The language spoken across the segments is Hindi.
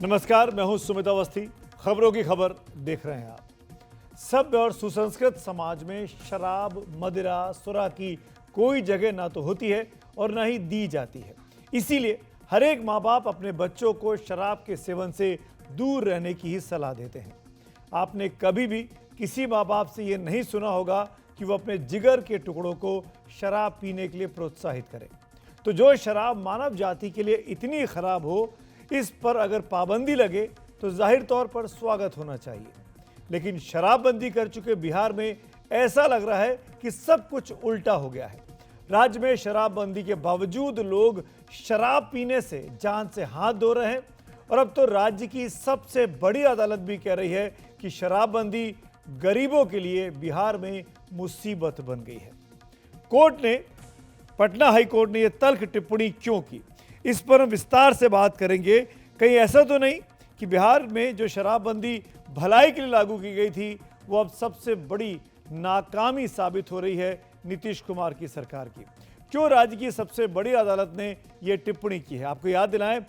नमस्कार, मैं हूं सुमित अवस्थी। खबरों की खबर देख रहे हैं आप। सभ्य और सुसंस्कृत समाज में शराब, मदिरा, सुरा की कोई जगह ना तो होती है और ना ही दी जाती है। इसीलिए हर एक माँ बाप अपने बच्चों को शराब के सेवन से दूर रहने की ही सलाह देते हैं। आपने कभी भी किसी माँ बाप से ये नहीं सुना होगा कि वो अपने जिगर के टुकड़ों को शराब पीने के लिए प्रोत्साहित करें। तो जो शराब मानव जाति के लिए इतनी खराब हो, इस पर अगर पाबंदी लगे तो जाहिर तौर पर स्वागत होना चाहिए। लेकिन शराबबंदी कर चुके बिहार में ऐसा लग रहा है कि सब कुछ उल्टा हो गया है। राज्य में शराबबंदी के बावजूद लोग शराब पीने से जान से हाथ धो रहे हैं और अब तो राज्य की सबसे बड़ी अदालत भी कह रही है कि शराबबंदी गरीबों के लिए बिहार में मुसीबत बन गई है। पटना हाई कोर्ट ने यह तल्ख टिप्पणी क्यों की, इस पर हम विस्तार से बात करेंगे। कहीं ऐसा तो नहीं कि बिहार में जो शराबबंदी भलाई के लिए लागू की गई थी, वो अब सबसे बड़ी नाकामी साबित हो रही है नीतीश कुमार की सरकार की। क्यों राज्य की सबसे बड़ी अदालत ने यह टिप्पणी की है, आपको याद दिलाएं,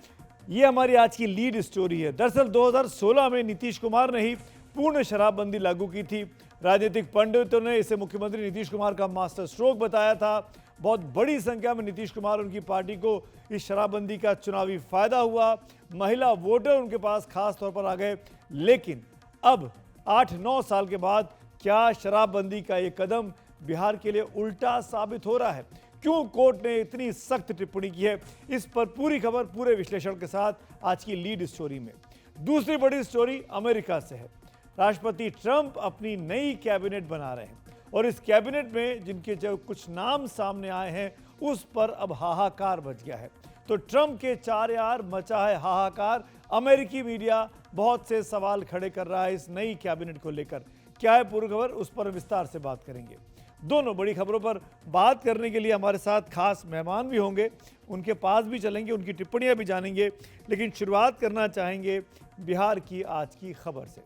ये हमारी आज की लीड स्टोरी है। दरअसल 2016 में नीतीश कुमार ने ही पूर्ण शराबबंदी लागू की थी। राजनीतिक पंडितों ने इसे मुख्यमंत्री नीतीश कुमार का मास्टर स्ट्रोक बताया था। बहुत बड़ी संख्या में नीतीश कुमार और उनकी पार्टी को इस शराबबंदी का चुनावी फायदा हुआ। महिला वोटर उनके पास खास तौर पर आ गए। लेकिन अब 8-9 साल के बाद क्या शराबबंदी का ये कदम बिहार के लिए उल्टा साबित हो रहा है? क्यों कोर्ट ने इतनी सख्त टिप्पणी की है? इस पर पूरी खबर पूरे विश्लेषण के साथ आज की लीड स्टोरी में। दूसरी बड़ी स्टोरी अमेरिका से है। राष्ट्रपति ट्रंप अपनी नई कैबिनेट बना रहे हैं और इस कैबिनेट में जिनके जो कुछ नाम सामने आए हैं, उस पर अब हाहाकार मच गया है। तो ट्रंप के चार यार मचा है हाहाकार। अमेरिकी मीडिया बहुत से सवाल खड़े कर रहा है इस नई कैबिनेट को लेकर। क्या है पूरी खबर, उस पर विस्तार से बात करेंगे। दोनों बड़ी खबरों पर बात करने के लिए हमारे साथ खास मेहमान भी होंगे, उनके पास भी चलेंगे, उनकी टिप्पणियां भी जानेंगे। लेकिन शुरुआत करना चाहेंगे बिहार की आज की खबर से।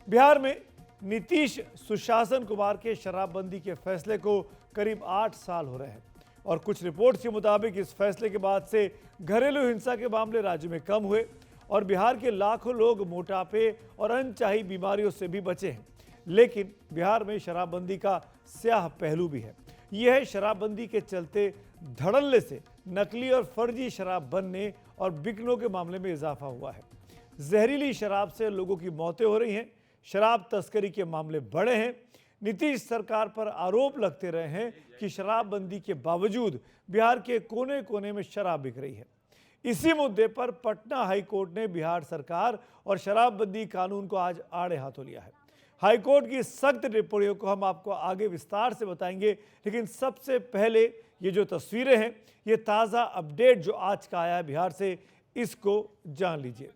बिहार में नीतीश सुशासन कुमार के शराबबंदी के फैसले को करीब 8 साल हो रहे हैं और कुछ रिपोर्ट्स के मुताबिक इस फैसले के बाद से घरेलू हिंसा के मामले राज्य में कम हुए और बिहार के लाखों लोग मोटापे और अनचाही बीमारियों से भी बचे हैं। लेकिन बिहार में शराबबंदी का स्याह पहलू भी है। यह है शराबबंदी के चलते धड़ल्ले से नकली और फर्जी शराब बनने और बिकने के मामले में इजाफा हुआ है। जहरीली शराब से लोगों की मौतें हो रही हैं। शराब तस्करी के मामले बढ़े हैं। नीतीश सरकार पर आरोप लगते रहे हैं कि शराबबंदी के बावजूद बिहार के कोने कोने में शराब बिक रही है। इसी मुद्दे पर पटना हाई कोर्ट ने बिहार सरकार और शराबबंदी कानून को आज आड़े हाथों लिया है। हाई कोर्ट की सख्त टिप्पणियों को हम आपको आगे विस्तार से बताएंगे, लेकिन सबसे पहले ये जो तस्वीरें हैं, ये ताज़ा अपडेट जो आज का आया है बिहार से, इसको जान लीजिए।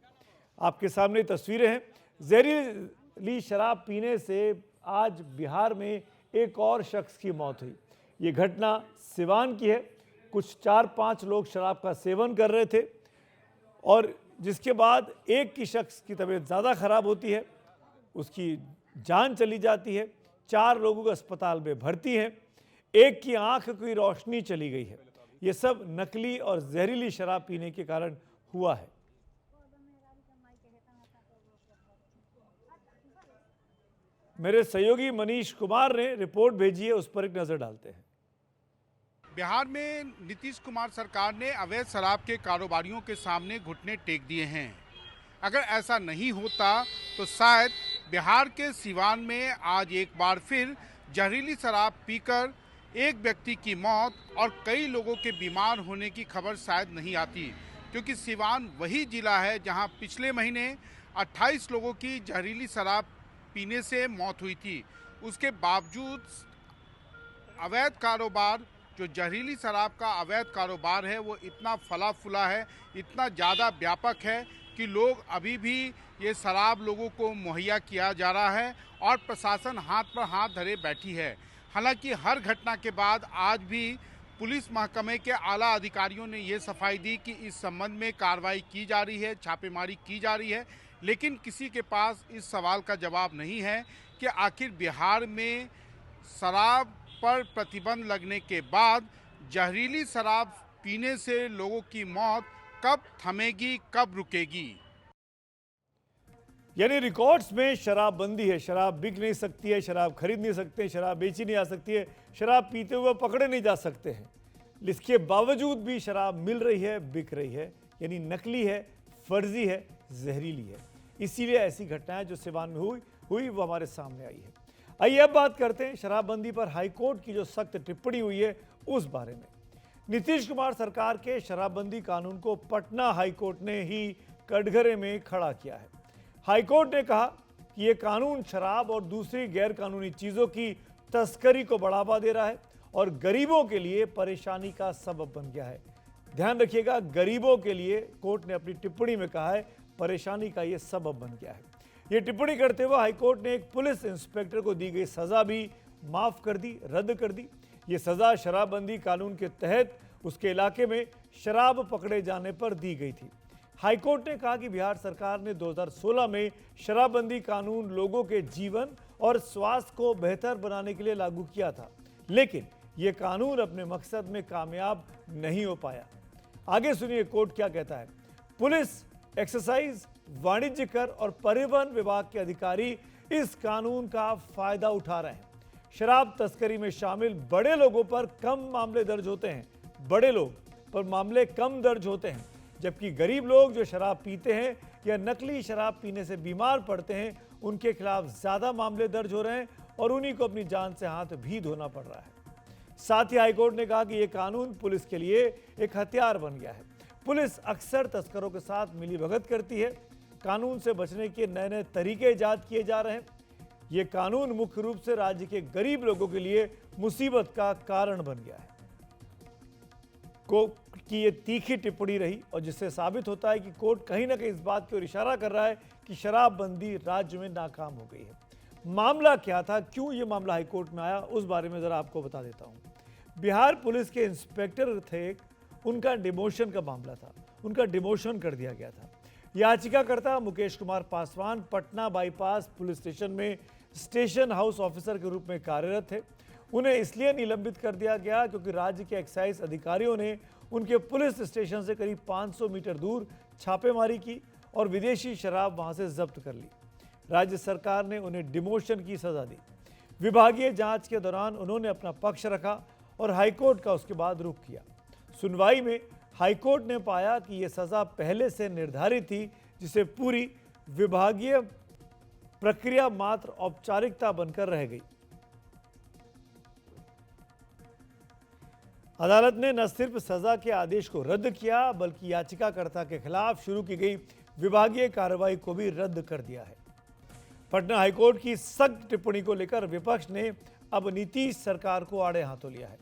आपके सामने तस्वीरें हैं। जहरीली शराब पीने से आज बिहार में एक और शख्स की मौत हुई। ये घटना सिवान की है। कुछ 4-5 लोग शराब का सेवन कर रहे थे और जिसके बाद एक की शख्स की तबीयत ज़्यादा खराब होती है, उसकी जान चली जाती है। 4 लोगों को अस्पताल में भर्ती हैं। एक की आंख की रोशनी चली गई है। ये सब नकली और जहरीली शराब पीने के कारण हुआ है। मेरे सहयोगी मनीष कुमार ने रिपोर्ट भेजी है, उस पर एक नजर डालते हैं। बिहार में नीतीश कुमार सरकार ने अवैध शराब के कारोबारियों के सामने घुटने टेक दिए हैं। अगर ऐसा नहीं होता तो शायद बिहार के सिवान में आज एक बार फिर जहरीली शराब पीकर एक व्यक्ति की मौत और कई लोगों के बीमार होने की खबर शायद नहीं आती, क्योंकि सिवान वही जिला है जहां पिछले महीने 28 लोगों की जहरीली शराब पीने से मौत हुई थी। उसके बावजूद अवैध कारोबार, जो जहरीली शराब का अवैध कारोबार है, वो इतना फला फूला है, इतना ज़्यादा व्यापक है कि लोग अभी भी ये शराब लोगों को मुहैया किया जा रहा है और प्रशासन हाथ पर हाथ धरे बैठी है। हालांकि हर घटना के बाद आज भी पुलिस महकमे के आला अधिकारियों ने ये सफाई दी कि इस संबंध में कार्रवाई की जा रही है, छापेमारी की जा रही है, लेकिन किसी के पास इस सवाल का जवाब नहीं है कि आखिर बिहार में शराब पर प्रतिबंध लगने के बाद जहरीली शराब पीने से लोगों की मौत कब थमेगी, कब रुकेगी। यानी रिकॉर्ड्स में शराबबंदी है, शराब बिक नहीं सकती है, शराब खरीद नहीं सकते, शराब बेची नहीं जा सकती है, शराब पीते हुए पकड़े नहीं जा सकते हैं। इसके बावजूद भी शराब मिल रही है, बिक रही है, यानी नकली है, फर्जी है, जहरीली है। इसीलिए ऐसी घटनाएं जो सिवान में हुई वो हमारे सामने आई है। आइए अब बात करते हैं शराबबंदी पर हाईकोर्ट की जो सख्त टिप्पणी हुई है उस बारे में। नीतीश कुमार सरकार के शराबबंदी कानून को पटना हाईकोर्ट ने ही कटघरे में खड़ा किया है। हाईकोर्ट ने कहा कि यह कानून शराब और दूसरी गैर कानूनी चीजों की तस्करी को बढ़ावा दे रहा है और गरीबों के लिए परेशानी का सबब बन गया है। ध्यान रखिएगा, गरीबों के लिए कोर्ट ने अपनी टिप्पणी में कहा है परेशानी का यह सबब बन गया है। ये टिप्पणी करते हुए हाईकोर्ट ने एक पुलिस इंस्पेक्टर को दी गई सजा भी माफ कर दी, रद्द कर दी। ये सजा शराबबंदी कानून के तहत उसके इलाके में शराब पकड़े जाने पर दी गई थी। हाईकोर्ट ने कहा कि बिहार सरकार ने 2016 में शराबबंदी कानून लोगों के जीवन और स्वास्थ्य को बेहतर बनाने के लिए लागू किया था, लेकिन यह कानून अपने मकसद में कामयाब नहीं हो पाया। आगे सुनिए कोर्ट क्या कहता है। पुलिस, एक्साइज, वाणिज्य कर और परिवहन विभाग के अधिकारी इस कानून का फायदा उठा रहे हैं। शराब तस्करी में शामिल बड़े लोगों पर कम मामले दर्ज होते हैं, बड़े लोग पर मामले कम दर्ज होते हैं, जबकि गरीब लोग जो शराब पीते हैं या नकली शराब पीने से बीमार पड़ते हैं उनके खिलाफ ज्यादा मामले दर्ज हो रहे हैं और उन्हीं को अपनी जान से हाथ भी धोना पड़ रहा है। साथ ही हाईकोर्ट ने कहा कि यह कानून पुलिस के लिए एक हथियार बन गया है। पुलिस अक्सर तस्करों के साथ मिलीभगत करती है। कानून से बचने के नए नए तरीके इजाद किए जा रहे हैं। यह कानून मुख्य रूप से राज्य के गरीब लोगों के लिए मुसीबत का कारण बन गया है। कोर्ट की ये तीखी टिप्पणी रही और जिससे साबित होता है कि कोर्ट कहीं ना कहीं इस बात की ओर इशारा कर रहा है कि शराबबंदी राज्य में नाकाम हो गई है। मामला क्या था, क्यों ये मामला हाईकोर्ट में आया, उस बारे में जरा आपको बता देता हूं। बिहार पुलिस के इंस्पेक्टर थे, उनका डिमोशन का मामला था, उनका डिमोशन कर दिया गया था। याचिकाकर्ता Mukesh Kumar Paswan Patna bypass police station में स्टेशन हाउस ऑफिसर के रूप में कार्यरत थे। उन्हें इसलिए निलंबित कर दिया गया क्योंकि राज्य के एक्साइज अधिकारियों ने उनके पुलिस स्टेशन से करीब 500 मीटर दूर छापेमारी की और विदेशी शराब वहां से जब्त कर ली। राज्य सरकार ने उन्हें डिमोशन की सजा दी। विभागीय जांच के दौरान उन्होंने अपना पक्ष रखा और हाईकोर्ट का उसके बाद रुख किया। सुनवाई में हाईकोर्ट ने पाया कि यह सजा पहले से निर्धारित थी, जिसे पूरी विभागीय प्रक्रिया मात्र औपचारिकता बनकर रह गई। अदालत ने न सिर्फ सजा के आदेश को रद्द किया बल्कि याचिकाकर्ता के खिलाफ शुरू की गई विभागीय कार्रवाई को भी रद्द कर दिया है। पटना हाईकोर्ट की सख्त टिप्पणी को लेकर विपक्ष ने अब नीतीश सरकार को आड़े हाथों लिया है।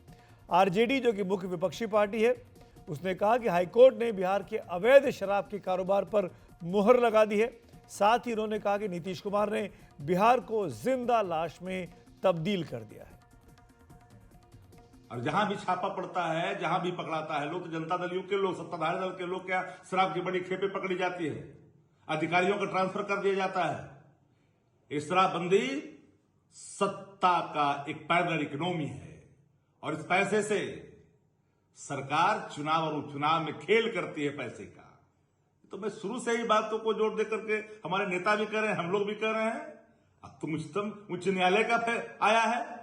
आरजेडी, जो कि मुख्य विपक्षी पार्टी है, उसने कहा कि हाईकोर्ट ने बिहार के अवैध शराब के कारोबार पर मुहर लगा दी है। साथ ही उन्होंने कहा कि नीतीश कुमार ने बिहार को जिंदा लाश में तब्दील कर दिया है। और जहां भी छापा पड़ता है, जहां भी पकड़ाता है लोग, तो जनता दल के लोग, सत्ताधारी दल के लोग, क्या शराब की बड़ी खेपें पकड़ी जाती है, अधिकारियों को ट्रांसफर कर दिया जाता है। ये शराबबंदी सत्ता का एक पैरलर इकोनॉमी है और इस पैसे से सरकार चुनाव और उपचुनाव में खेल करती है पैसे का। तो मैं शुरू से ही बातों को जोड़ दे करके, हमारे नेता भी कर रहे हैं, हम लोग भी कर रहे हैं। अब तो उच्चतम उच्च न्यायालय का आया है,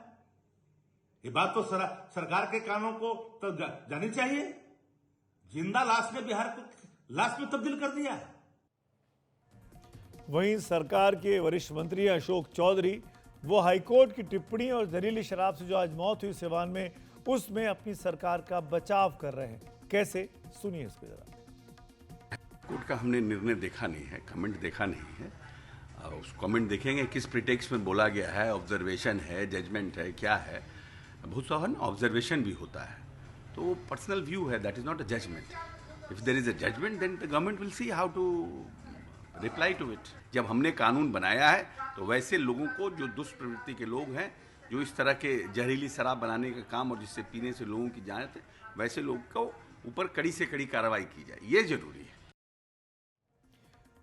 ये बात तो सरकार के कानों को तो जानी चाहिए। जिंदा लाश ने बिहार को लाश में तब्दील कर दिया। वहीं सरकार के वरिष्ठ मंत्री अशोक चौधरी, वो हाईकोर्ट की टिप्पणी और जहरीली शराब से जो आज मौत हुई सिवान में, उसमें अपनी सरकार का बचाव कर रहे हैं। कैसे, सुनिए इसको जरा। कोर्ट का हमने निर्णय देखा नहीं है, कमेंट देखा नहीं है। उस कमेंट देखेंगे किस प्रिटेक्स्ट में बोला गया है, ऑब्जर्वेशन है, जजमेंट है, क्या है। बहुत सारा ऑब्जर्वेशन भी होता है, तो पर्सनल व्यू है, that is not a judgement. If there is a judgement then the government will see how to reply to it. जब हमने कानून बनाया है तो वैसे लोगों को, जो दुष्प्रवृत्ति के लोग हैं, जो इस तरह के जहरीली शराब बनाने का काम और जिससे पीने से लोगों की जान है, वैसे लोगों को ऊपर कड़ी से कड़ी कार्रवाई की जाए, ये जरूरी है।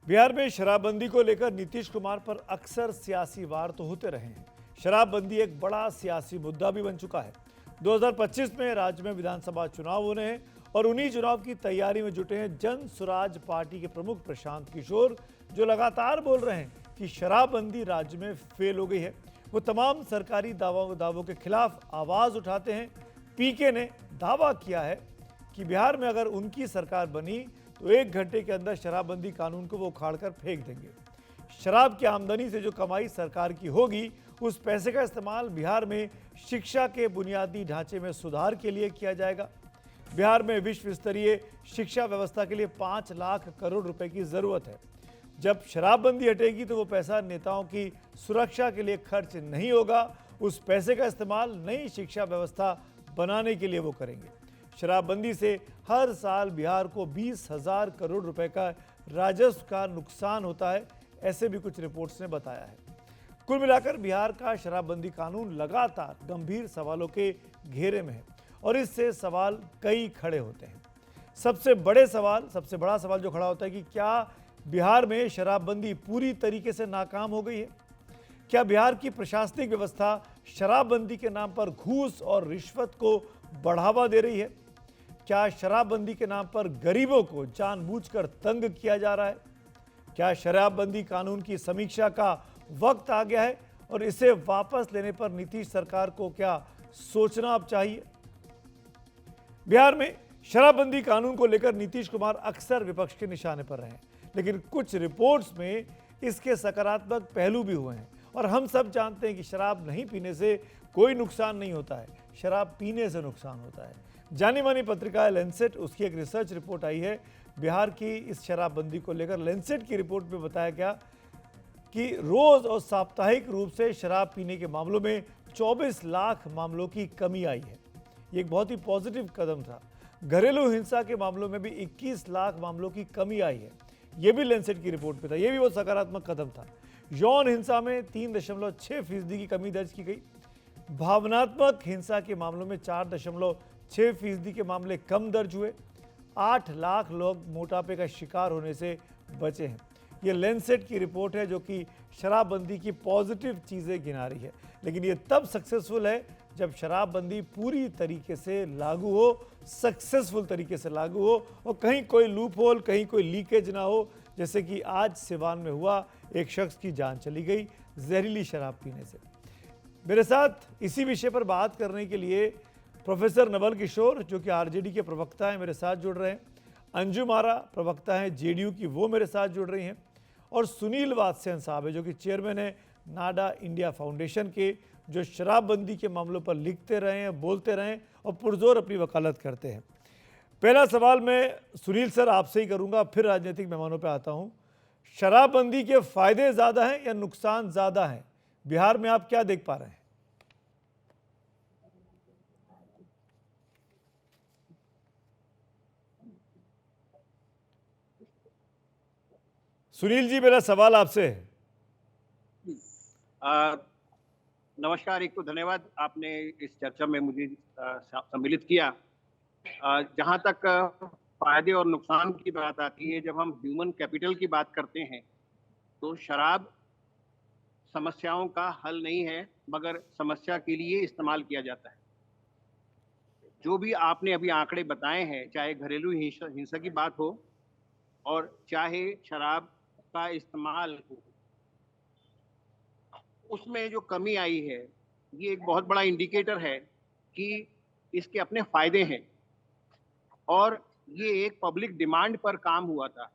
बिहार में शराबबंदी को लेकर नीतीश कुमार पर अक्सर सियासी वार तो होते रहे हैं। शराबबंदी एक बड़ा सियासी मुद्दा भी बन चुका है। 2025 में राज्य में विधानसभा चुनाव होने हैं और उन्हीं चुनाव की तैयारी में जुटे हैं जन सुराज पार्टी के प्रमुख प्रशांत किशोर, जो लगातार बोल रहे हैं कि शराबबंदी राज्य में फेल हो गई है। वो तमाम सरकारी दावों के खिलाफ आवाज उठाते हैं। पीके ने दावा किया है कि बिहार में अगर उनकी सरकार बनी तो 1 घंटे के अंदर शराबबंदी कानून को वो उखाड़कर फेंक देंगे। शराब की आमदनी से जो कमाई सरकार की होगी, उस पैसे का इस्तेमाल बिहार में शिक्षा के बुनियादी ढांचे में सुधार के लिए किया जाएगा। बिहार में विश्व स्तरीय शिक्षा व्यवस्था के लिए 5 लाख करोड़ रुपए की जरूरत है। जब शराबबंदी हटेगी तो वो पैसा नेताओं की सुरक्षा के लिए खर्च नहीं होगा, उस पैसे का इस्तेमाल नई शिक्षा व्यवस्था बनाने के लिए वो करेंगे। शराबबंदी से हर साल बिहार को 20,000 करोड़ रुपए का राजस्व का नुकसान होता है, ऐसे भी कुछ रिपोर्ट्स ने बताया है। कुल मिलाकर बिहार का शराबबंदी कानून लगातार गंभीर सवालों के घेरे में है और इससे सवाल कई खड़े होते हैं। सबसे बड़ा सवाल जो खड़ा होता है कि क्या बिहार में शराबबंदी पूरी तरीके से नाकाम हो गई है? क्या बिहार की प्रशासनिक व्यवस्था शराबबंदी के नाम पर घूस और रिश्वत को बढ़ावा दे रही है? क्या शराबबंदी के नाम पर गरीबों को जानबूझकर तंग किया जा रहा है? क्या शराबबंदी कानून की समीक्षा का वक्त आ गया है और इसे वापस लेने पर नीतीश सरकार को क्या सोचना अब चाहिए? बिहार में शराबबंदी कानून को लेकर नीतीश कुमार अक्सर विपक्ष के निशाने पर रहे हैं, लेकिन कुछ रिपोर्ट्स में इसके सकारात्मक पहलू भी हुए हैं और हम सब जानते हैं कि शराब नहीं पीने से कोई नुकसान नहीं होता है, शराब पीने से नुकसान होता है। जानी मानी पत्रिका लैंसेट, उसकी एक रिसर्च रिपोर्ट आई है बिहार की इस शराबबंदी को लेकर। लैंसेट की रिपोर्ट में बताया गया कि रोज और साप्ताहिक रूप से शराब पीने के मामलों में 24 लाख मामलों की कमी आई है। ये एक बहुत ही पॉजिटिव कदम था। घरेलू हिंसा के मामलों में भी 21 लाख मामलों की कमी आई है, ये भी लैंसेट की रिपोर्ट में था। ये भी बहुत सकारात्मक कदम था। यौन हिंसा में 3.6% की कमी दर्ज की गई। भावनात्मक हिंसा के मामलों में 4.6% के मामले कम दर्ज हुए। 8 लाख लोग मोटापे का शिकार होने से बचे हैं। ये लैंसेट की रिपोर्ट है जो कि शराबबंदी की पॉजिटिव चीज़ें गिना रही है, लेकिन ये तब सक्सेसफुल है जब शराबबंदी पूरी तरीके से लागू हो, सक्सेसफुल तरीके से लागू हो और कहीं कोई लूप होल, कहीं कोई लीकेज ना हो, जैसे कि आज सिवान में हुआ। एक शख्स की जान चली गई जहरीली शराब पीने से। मेरे साथ इसी विषय पर बात करने के लिए प्रोफेसर नवल किशोर, जो कि आरजेडी के प्रवक्ता हैं, मेरे साथ जुड़ रहे हैं। अंजुम आरा प्रवक्ता हैं जेडीयू की, वो मेरे साथ जुड़ रही हैं। और सुनील वात्स्यन साहब है जो कि चेयरमैन है नाडा इंडिया फाउंडेशन के, जो शराबबंदी के मामलों पर लिखते रहे हैं, बोलते रहे और पुरजोर अपनी वकालत करते हैं। पहला सवाल मैं सुनील सर आपसे ही करूंगा, फिर राजनीतिक मेहमानों पे आता हूं। शराबबंदी के फायदे ज़्यादा हैं या नुकसान ज़्यादा हैं? बिहार में आप क्या देख पा रहे हैं? सुनील जी, मेरा सवाल आपसे है। नमस्कार। एक तो धन्यवाद, आपने इस चर्चा में मुझे सम्मिलित किया। जहाँ तक फायदे और नुकसान की बात आती है, जब हम ह्यूमन कैपिटल की बात करते हैं तो शराब समस्याओं का हल नहीं है, मगर समस्या के लिए इस्तेमाल किया जाता है। जो भी आपने अभी आंकड़े बताए हैं, चाहे घरेलू हिंसा की बात हो और चाहे शराब का इस्तेमाल हो, उसमें जो कमी आई है ये एक बहुत बड़ा इंडिकेटर है कि इसके अपने फायदे हैं और ये एक पब्लिक डिमांड पर काम हुआ था।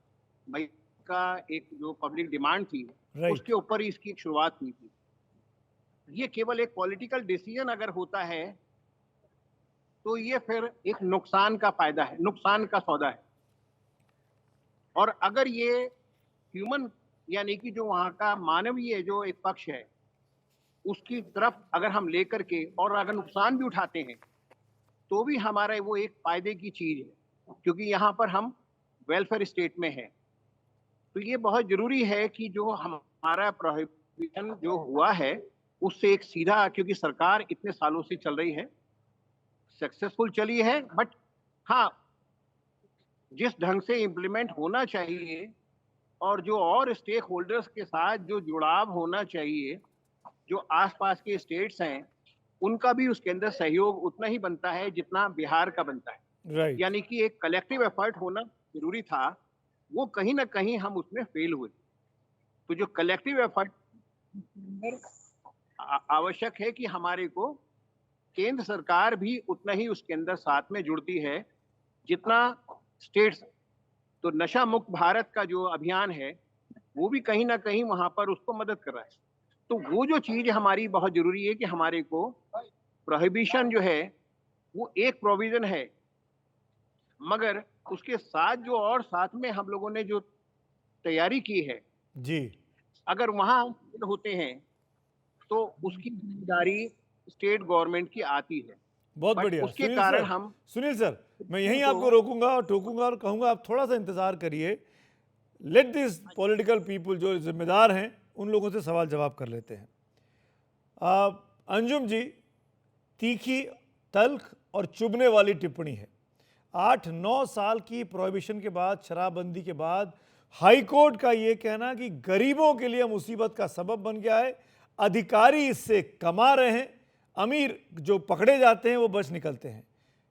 भाई का एक जो पब्लिक डिमांड थी उसके ऊपर ही इसकी एक शुरुआत हुई थी। ये केवल एक पॉलिटिकल डिसीजन अगर होता है तो ये फिर एक नुकसान का फायदा है, नुकसान का सौदा है। और अगर ये ह्यूमन यानी कि जो वहाँ का मानवीय जो एक पक्ष है उसकी तरफ अगर हम लेकर के और अगर नुकसान भी उठाते हैं तो भी हमारा वो एक फायदे की चीज है, क्योंकि यहाँ पर हम वेलफेयर स्टेट में हैं। तो ये बहुत जरूरी है कि जो हमारा प्रोहिबिशन जो हुआ है उससे एक सीधा, क्योंकि सरकार इतने सालों से चल रही है, सक्सेसफुल चली है, बट हाँ जिस ढंग से इम्प्लीमेंट होना चाहिए और जो और स्टेक होल्डर्स के साथ जो जुड़ाव होना चाहिए, जो आसपास के स्टेट्स हैं उनका भी उसके अंदर सहयोग उतना ही बनता है जितना बिहार का बनता है। यानी कि एक कलेक्टिव एफर्ट होना जरूरी था, वो कहीं ना कहीं हम उसमें फेल हुए। तो जो कलेक्टिव एफर्ट आवश्यक है कि हमारे को केंद्र सरकार भी उतना ही उसके अंदर साथ में जुड़ती है जितना स्टेट्स। तो नशा मुक्त भारत का जो अभियान है वो भी कहीं ना कहीं वहां पर उसको मदद कर रहा है। तो वो जो चीज हमारी बहुत जरूरी है कि हमारे को प्रोहिबिशन जो है वो एक प्रोविजन है, मगर उसके साथ जो और साथ में हम लोगों ने जो तैयारी की है, जी, अगर वहां होते हैं तो उसकी जिम्मेदारी स्टेट गवर्नमेंट की आती है। बहुत बट बढ़िया। उसके कारण हम सुनील सर, मैं यहीं तो- आपको रोकूंगा और टोकूंगा और कहूंगा आप थोड़ा सा इंतजार करिए। लेट दिस पॉलिटिकल पीपल जो जिम्मेदार हैं उन लोगों से सवाल जवाब कर लेते हैं। अंजुम जी, तीखी, तल्ख और चुभने वाली टिप्पणी है। 8-9 साल की प्रोहिबिशन के बाद, शराबबंदी के बाद हाई कोर्ट का ये कहना कि गरीबों के लिए मुसीबत का सबब बन गया है, अधिकारी इससे कमा रहे हैं, अमीर जो पकड़े जाते हैं वो बच निकलते हैं।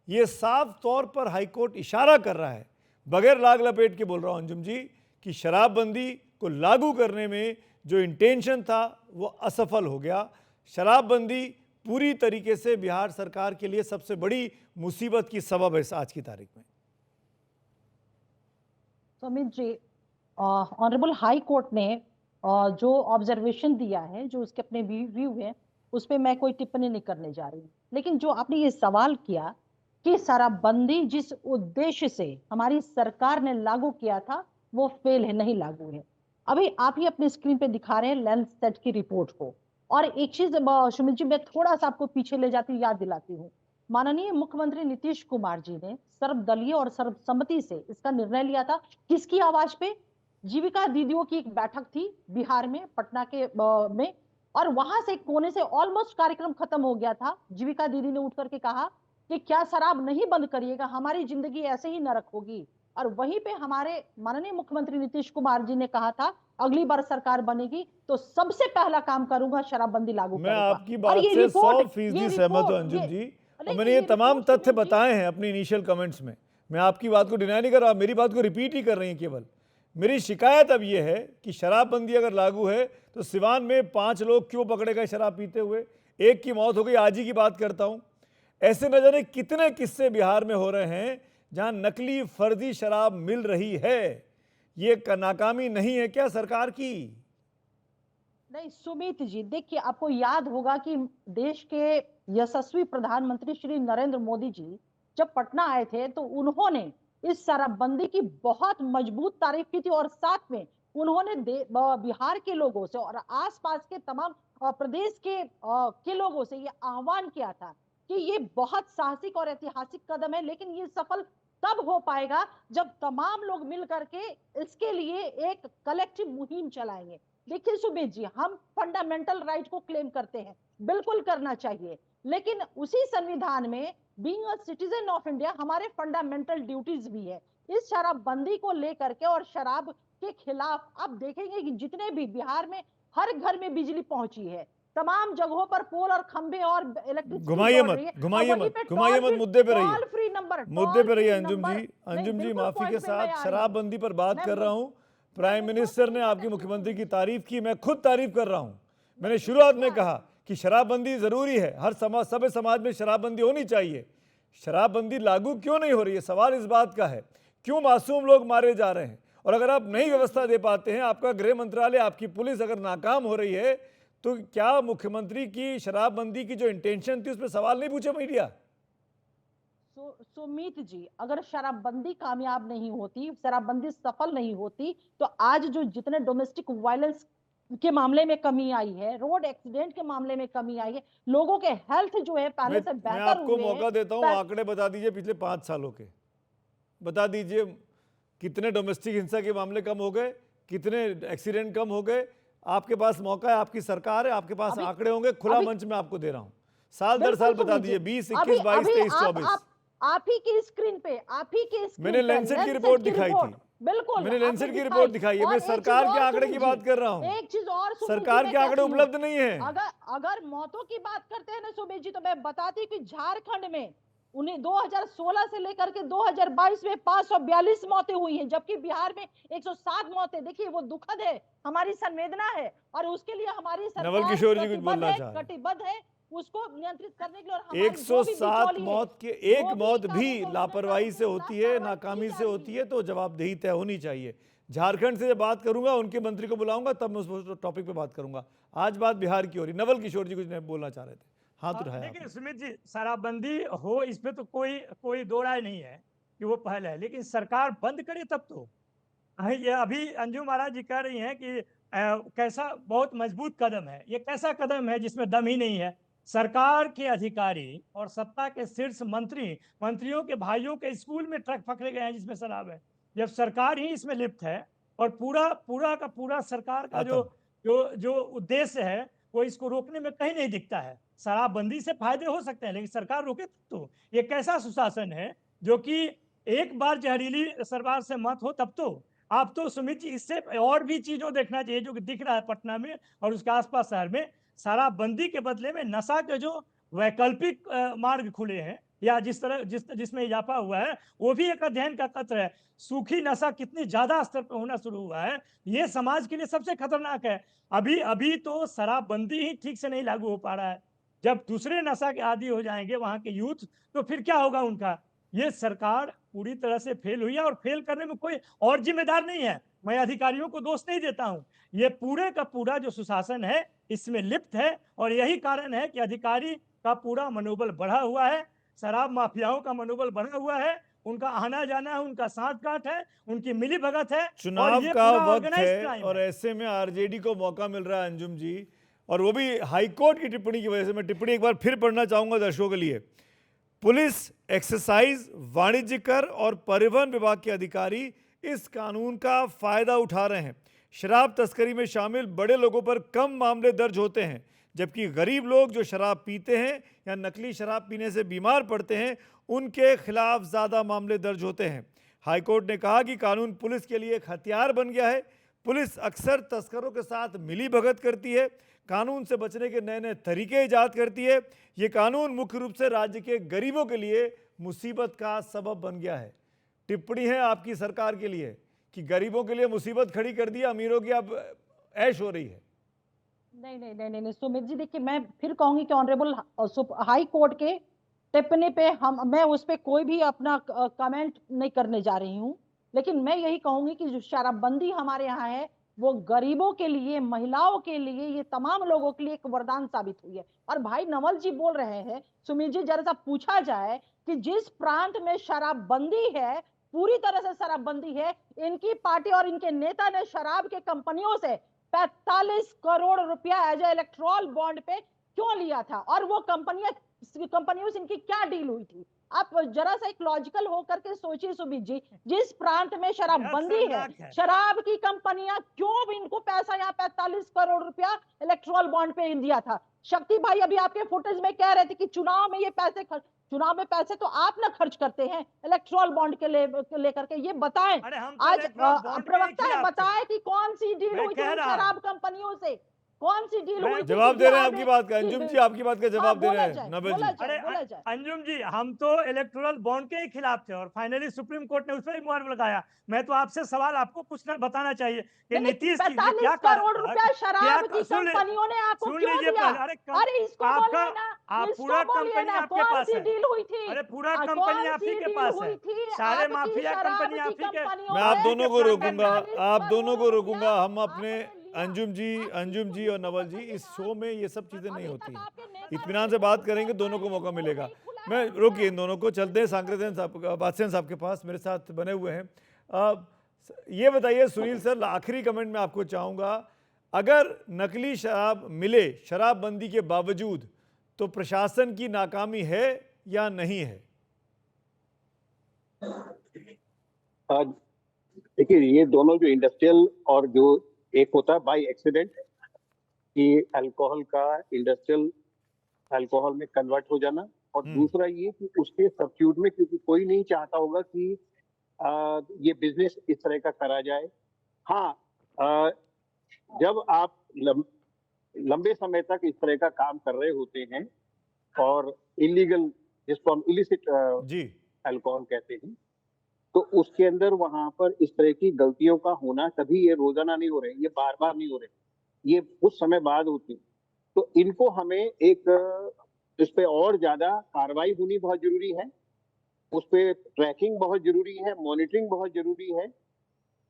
ये साफ तौर पर हाई कोर्ट इशारा कर रहा है, बगैर लाग लपेट के बोल रहा हूं अंजुम जी, कि शराबबंदी को लागू करने में जो इंटेंशन था वो असफल हो गया। शराबबंदी पूरी तरीके से बिहार सरकार के लिए सबसे बड़ी मुसीबत की सबब है आज की तारीख में। Sumit ji, honourable high court ने जो ऑब्जर्वेशन दिया है, जो उसके अपने व्यू है, उस पर मैं कोई टिप्पणी नहीं करने जा रही हूँ। लेकिन जो आपने ये सवाल किया कि शराबबंदी जिस उद्देश्य से हमारी सरकार ने लागू किया था वो फेल है, नहीं लागू है। अभी आप ही अपने स्क्रीन पे दिखा रहे हैं लैंडसेट की रिपोर्ट को। और एक चीज सुमित जी, मैं थोड़ा सा आपको पीछे ले जाती हूँ, याद दिलाती हूँ। माननीय मुख्यमंत्री नीतीश कुमार जी ने सर्वदलीय और सर्वसम्मति से इसका निर्णय लिया था। किसकी आवाज पे? जीविका दीदियों की एक बैठक थी बिहार में, पटना के में, और वहां से कोने से ऑलमोस्ट कार्यक्रम खत्म हो गया था। जीविका दीदी ने उठ करके कहा कि क्या शराब नहीं बंद करिएगा, हमारी जिंदगी ऐसे ही नरक होगी। और वहीं पे हमारे माननीय मुख्यमंत्री नीतीश कुमार जी ने कहा था अगली बार सरकार बनेगी तो सबसे पहला काम करूंगा शराबबंदी लागू मैं करूंगा। आपकी बात से 100% सहमत हूं अंजुम जी, और मैंने ये तमाम तथ्य बताए हैं अपनी इनिशियल कमेंट्स में। मैं आपकी बात को डिनाई नहीं कर रहा, मेरी बात को रिपीट ही कर रही हैं केवल। मेरी शिकायत अब ये है कि शराबबंदी अगर लागू है तो सिवान में 5 लोग क्यों पकड़े गए शराब पीते हुए, एक की मौत हो गई, आज ही की बात करता हूं। ऐसे न जाने कितने किस्से बिहार में हो रहे हैं जहां नकली फर्जी शराब मिल रही है। ये नाकामी नहीं है क्या सरकार की? नहीं सुमित जी, देखिए, आपको याद होगा कि देश के यशस्वी प्रधानमंत्री श्री नरेंद्र मोदी जी जब पटना आए थे तो उन्होंने इस शराबबंदी की बहुत मजबूत तारीफ की थी, और साथ में उन्होंने बिहार के लोगों से और आसपास के तमाम प्रदेश के लोगों से ये आह्वान किया था कि ये बहुत साहसिक और ऐतिहासिक कदम है, लेकिन ये सफल तब हो पाएगा जब तमाम लोग मिल करके इसके लिए एक कलेक्टिव मुहिम चलाएंगे। देखिए सुमित जी, हम फंडामेंटल राइट को क्लेम करते हैं, बिल्कुल करना चाहिए, लेकिन उसी संविधान में being a citizen of India हमारे फंडामेंटल ड्यूटीज भी है। इस शराबबंदी को लेकर के और शराब के खिलाफ आप देखेंगे कि जितने भी बिहार में हर घर में बिजली पहुंची है, तमाम जगहों पर पोल और खंभे और इलेक्ट्रिसिटी घुमाइए मत मुद्दे पे रहिए, फ्री नंबर, मुद्दे पे रहिए अंजुम जी, माफी के साथ शराबबंदी पर बात कर रहा हूं। प्राइम मिनिस्टर ने आपके मुख्यमंत्री की तारीफ की, मैं खुद तारीफ कर रहा हूं। मैंने शुरुआत में कहा कि शराबबंदी जरूरी है, हर सभ्य समाज में शराबबंदी होनी चाहिए। शराबबंदी लागू क्यों नहीं हो रही है, सवाल इस बात का है, क्यों मासूम लोग मारे जा रहे हैं? और अगर आप नई व्यवस्था दे पाते हैं, आपका गृह मंत्रालय, आपकी पुलिस अगर नाकाम हो रही है, तो क्या मुख्यमंत्री की शराबबंदी की जो इंटेंशन थी उस पर सवाल नहीं पूछे मीडिया? सुमित जी, अगर शराबबंदी कामयाब नहीं होती, शराबबंदी सफल नहीं होती, तो आज जो जितने डोमेस्टिक वायलेंस के मामले में कमी आई है, रोड एक्सीडेंट के मामले में कमी आई है, लोगों के हेल्थ जो है पहले से बेहतर हुए हैं। मैं आपको मौका देता हूं, आंकड़े बता दीजिए पिछले 5 सालों के, बता दीजिए कितने डोमेस्टिक हिंसा के मामले कम हो गए, कितने एक्सीडेंट कम हो गए। आपके पास मौका है, आपकी सरकार है, आपके पास आंकड़े होंगे, खुला मंच में आपको दे रहा हूं, साल दर साल बता दीजिए, 20, 21, 22, 23, 24। आप ही की स्क्रीन पे, मैंने लैंसेट की रिपोर्ट दिखाई थी, बिल्कुल मैंने लैंसेट की रिपोर्ट दिखाई है, मैं सरकार के आंकड़े की बात कर रहा हूं। एक चीज और, सरकार के आंकड़े उपलब्ध नहीं है। अगर मौतों की बात करते हैं ना सुमित जी, तो मैं बताती कि झारखंड में उन्हें 2016 से लेकर के 2022 में 542 मौतें हुई हैं, जबकि बिहार में 107 मौतें। देखिए वो दुखद है, हमारी संवेदना है, और उसके लिए हमारी नवल सरकार किशोर जी कुछ बोलना चाह रहे हैं। कटिबद्ध है उसको नियंत्रित करने के लिए। और हमारी जो भी 107 बिचौलिए, मौत के जो एक भी मौत कानून भी को उल्लंघन लापरवाही से करने के होती खिलाफ है, कार्रवाई नाकामी की से जा होती रही है, तो जवाबदेही तय होनी चाहिए। झारखंड से जब बात करूंगा उनके मंत्री को बुलाऊंगा, तब मैं उस टॉपिक पे बात करूंगा। आज बात बिहार की हो रही। नवल किशोर जी कुछ बोलना चाह रहे थे, हाथ उठाया देखिए आपने। सुमित जी, शराबबंदी हो इस पे तो कोई कोई दो राय नहीं है कि वो पहल है, लेकिन सरकार बंद करे तब तो। ये अभी अंजू महाराज जी कह रही हैं कि कैसा बहुत मजबूत कदम है, ये कैसा कदम है जिसमें दम ही नहीं है। सरकार के अधिकारी और सत्ता के शीर्ष मंत्रियों के भाइयों के स्कूल में ट्रक पकड़े गए हैं जिसमें शराब है। जब सरकार ही इसमें लिप्त है और पूरा पूरा का पूरा सरकार का जो जो जो उद्देश्य है वो इसको रोकने में कहीं नहीं दिखता है। शराबबंदी से फायदे हो सकते हैं लेकिन सरकार रोके तो। ये कैसा सुशासन है जो कि एक बार जहरीली सरकार से मत हो तब तो। आप तो सुमित जी इससे और भी चीजों देखना चाहिए जो कि दिख रहा है पटना में और उसके आसपास शहर में। शराबबंदी के बदले में नशा के जो वैकल्पिक मार्ग खुले हैं या जिसमें इजाफा हुआ है, वो भी एक अध्ययन का तथ्य है। सूखी नशा कितनी ज्यादा स्तर पर होना शुरू हुआ है, ये समाज के लिए सबसे खतरनाक है। अभी अभी तो शराबबंदी ही ठीक से नहीं लागू हो पा रहा है। जब दूसरे नशा के आदी हो जाएंगे वहां के यूथ, तो फिर क्या होगा उनका। ये सरकार पूरी तरह से फेल हुई है और फेल करने में कोई और जिम्मेदार नहीं है। मैं अधिकारियों को दोष नहीं देता हूं, ये पूरे का पूरा जो सुशासन है इसमें लिप्त है और यही कारण है कि अधिकारी का पूरा मनोबल बढ़ा हुआ है, शराब माफियाओं का मनोबल बढ़ा हुआ है, उनका आना जाना है, उनका साठगांठ है, उनकी मिली भगत है। चुनाव ये का पूरा वक्त ऑर्गेनाइज्ड है क्राइम और है। ऐसे में आरजेडी को मौका मिल रहा है अंजुम जी, और वो भी हाईकोर्ट की टिप्पणी की वजह से। मैं टिप्पणी एक बार फिर पढ़ना चाहूंगा दर्शकों के लिए। पुलिस, एक्साइज, वाणिज्य कर और परिवहन विभाग के अधिकारी इस कानून का फायदा उठा रहे हैं। शराब तस्करी में शामिल बड़े लोगों पर कम मामले दर्ज होते हैं, जबकि गरीब लोग जो शराब पीते हैं या नकली शराब पीने से बीमार पड़ते हैं उनके खिलाफ ज़्यादा मामले दर्ज होते हैं। हाईकोर्ट ने कहा कि कानून पुलिस के लिए एक हथियार बन गया है। पुलिस अक्सर तस्करों के साथ मिली भगत करती है, कानून से बचने के नए नए तरीके ईजाद करती है। ये कानून मुख्य रूप से राज्य के गरीबों के लिए मुसीबत का सबब बन गया है। टिप्पणी है आपकी सरकार के लिए कि गरीबों के लिए मुसीबत खड़ी कर दी, अमीरों की अब ऐश हो रही है। नहीं नहीं नहीं नहीं सुमित जी, देखिए मैं फिर कहूंगी कि ऑनरेबल हाई कोर्ट के टिप्पणी पे मैं उस पे कोई भी अपना कमेंट नहीं करने जा रही हूँ, लेकिन मैं यही कहूंगी कि जो शराबबंदी हमारे यहाँ है वो गरीबों के लिए, महिलाओं के लिए, ये तमाम लोगों के लिए एक वरदान साबित हुई है। और भाई नवल जी बोल रहे हैं, सुमित जी जरा सा पूछा जाए कि जिस प्रांत में शराबबंदी है, पूरी तरह से शराबबंदी है, इनकी पार्टी और इनके नेता ने शराब के कंपनियों से 45 करोड़ रुपया एज ए इलेक्ट्रॉल बॉन्ड पे क्यों लिया था, और वो कंपनियों से इनकी क्या डील हुई थी। आप जरा सा एक लॉजिकल होकर के सोचिए सुमित जी, जिस प्रांत में शराबबंदी है, शराब की कंपनियां क्यों इनको पैसा यहाँ 45 करोड़ रुपया इलेक्ट्रॉल बॉन्ड पे दिया था। शक्ति भाई अभी आपके फुटेज में कह रहे थे कि चुनाव में पैसे तो आप ना खर्च करते हैं इलेक्ट्रॉल बॉन्ड के लेकर के, ये बताएं। आज प्रवक्ता है, बताएं कि कौन सी डील हुई थी शराब कंपनियों से, कौन सी डील हुई थी। जवाब दे रहे हैं आपकी बात का अंजुम जी, आपकी बात का जवाब दे रहे हैं नवल जी। अरे अंजुम जी, हम तो इलेक्टोरल बॉन्ड के ही खिलाफ थे और फाइनली सुप्रीम कोर्ट ने उस पर ही मुहर लगाया। मैं तो आपसे सवाल आपको बताना चाहिए कि नीतीश जी ने क्या करोड़ रुपया शराब की कंपनियों ने आपको क्यों दिया। अरे इसको बोलिए ना, आप पूरा कंपनी आपके पास है, डील हुई थी। अरे पूरा कंपनी आप ही के पास है, सारे माफिया कंपनी आप ही के। मैं आप दोनों को रोकूंगा, हम अपने अंजुम जी और नवल जी, इस शो में ये सब चीजें नहीं होती हैं। इत्मीनान से बात करेंगे, दोनों को मौका मिलेगा। मैं रोकिए इन दोनों को, चलते हैं सांकृतिक साहब, बादशाह साहब के पास मेरे साथ बने हुए हैं। ये बताइए सुनील सर, आखिरी कमेंट में आपको चाहूंगा, अगर नकली शराब मिले शराबबंदी के बावजूद तो प्रशासन की नाकामी है या नहीं है? देखिए ये दोनों जो इंडस्ट्रियल और जो एक होता है बाय एक्सीडेंट कि अल्कोहल का इंडस्ट्रियल अल्कोहल में कन्वर्ट हो जाना, और दूसरा ये कि उसके सब्स्टिट्यूट में, क्योंकि कोई नहीं चाहता होगा कि ये बिजनेस इस तरह का करा जाए। हाँ, जब आप लंबे समय तक इस तरह का काम कर रहे होते हैं और इलीगल जिसको हम इलिसिट जी अल्कोहल कहते हैं, तो उसके अंदर वहां पर इस तरह की गलतियों का होना, कभी ये रोजाना नहीं हो रहे, ये बार बार नहीं हो रहे, ये कुछ समय बाद होती है। तो इनको हमें एक इस पे और ज्यादा कार्रवाई होनी बहुत जरूरी है, उस पे ट्रैकिंग बहुत जरूरी है, मॉनिटरिंग बहुत जरूरी है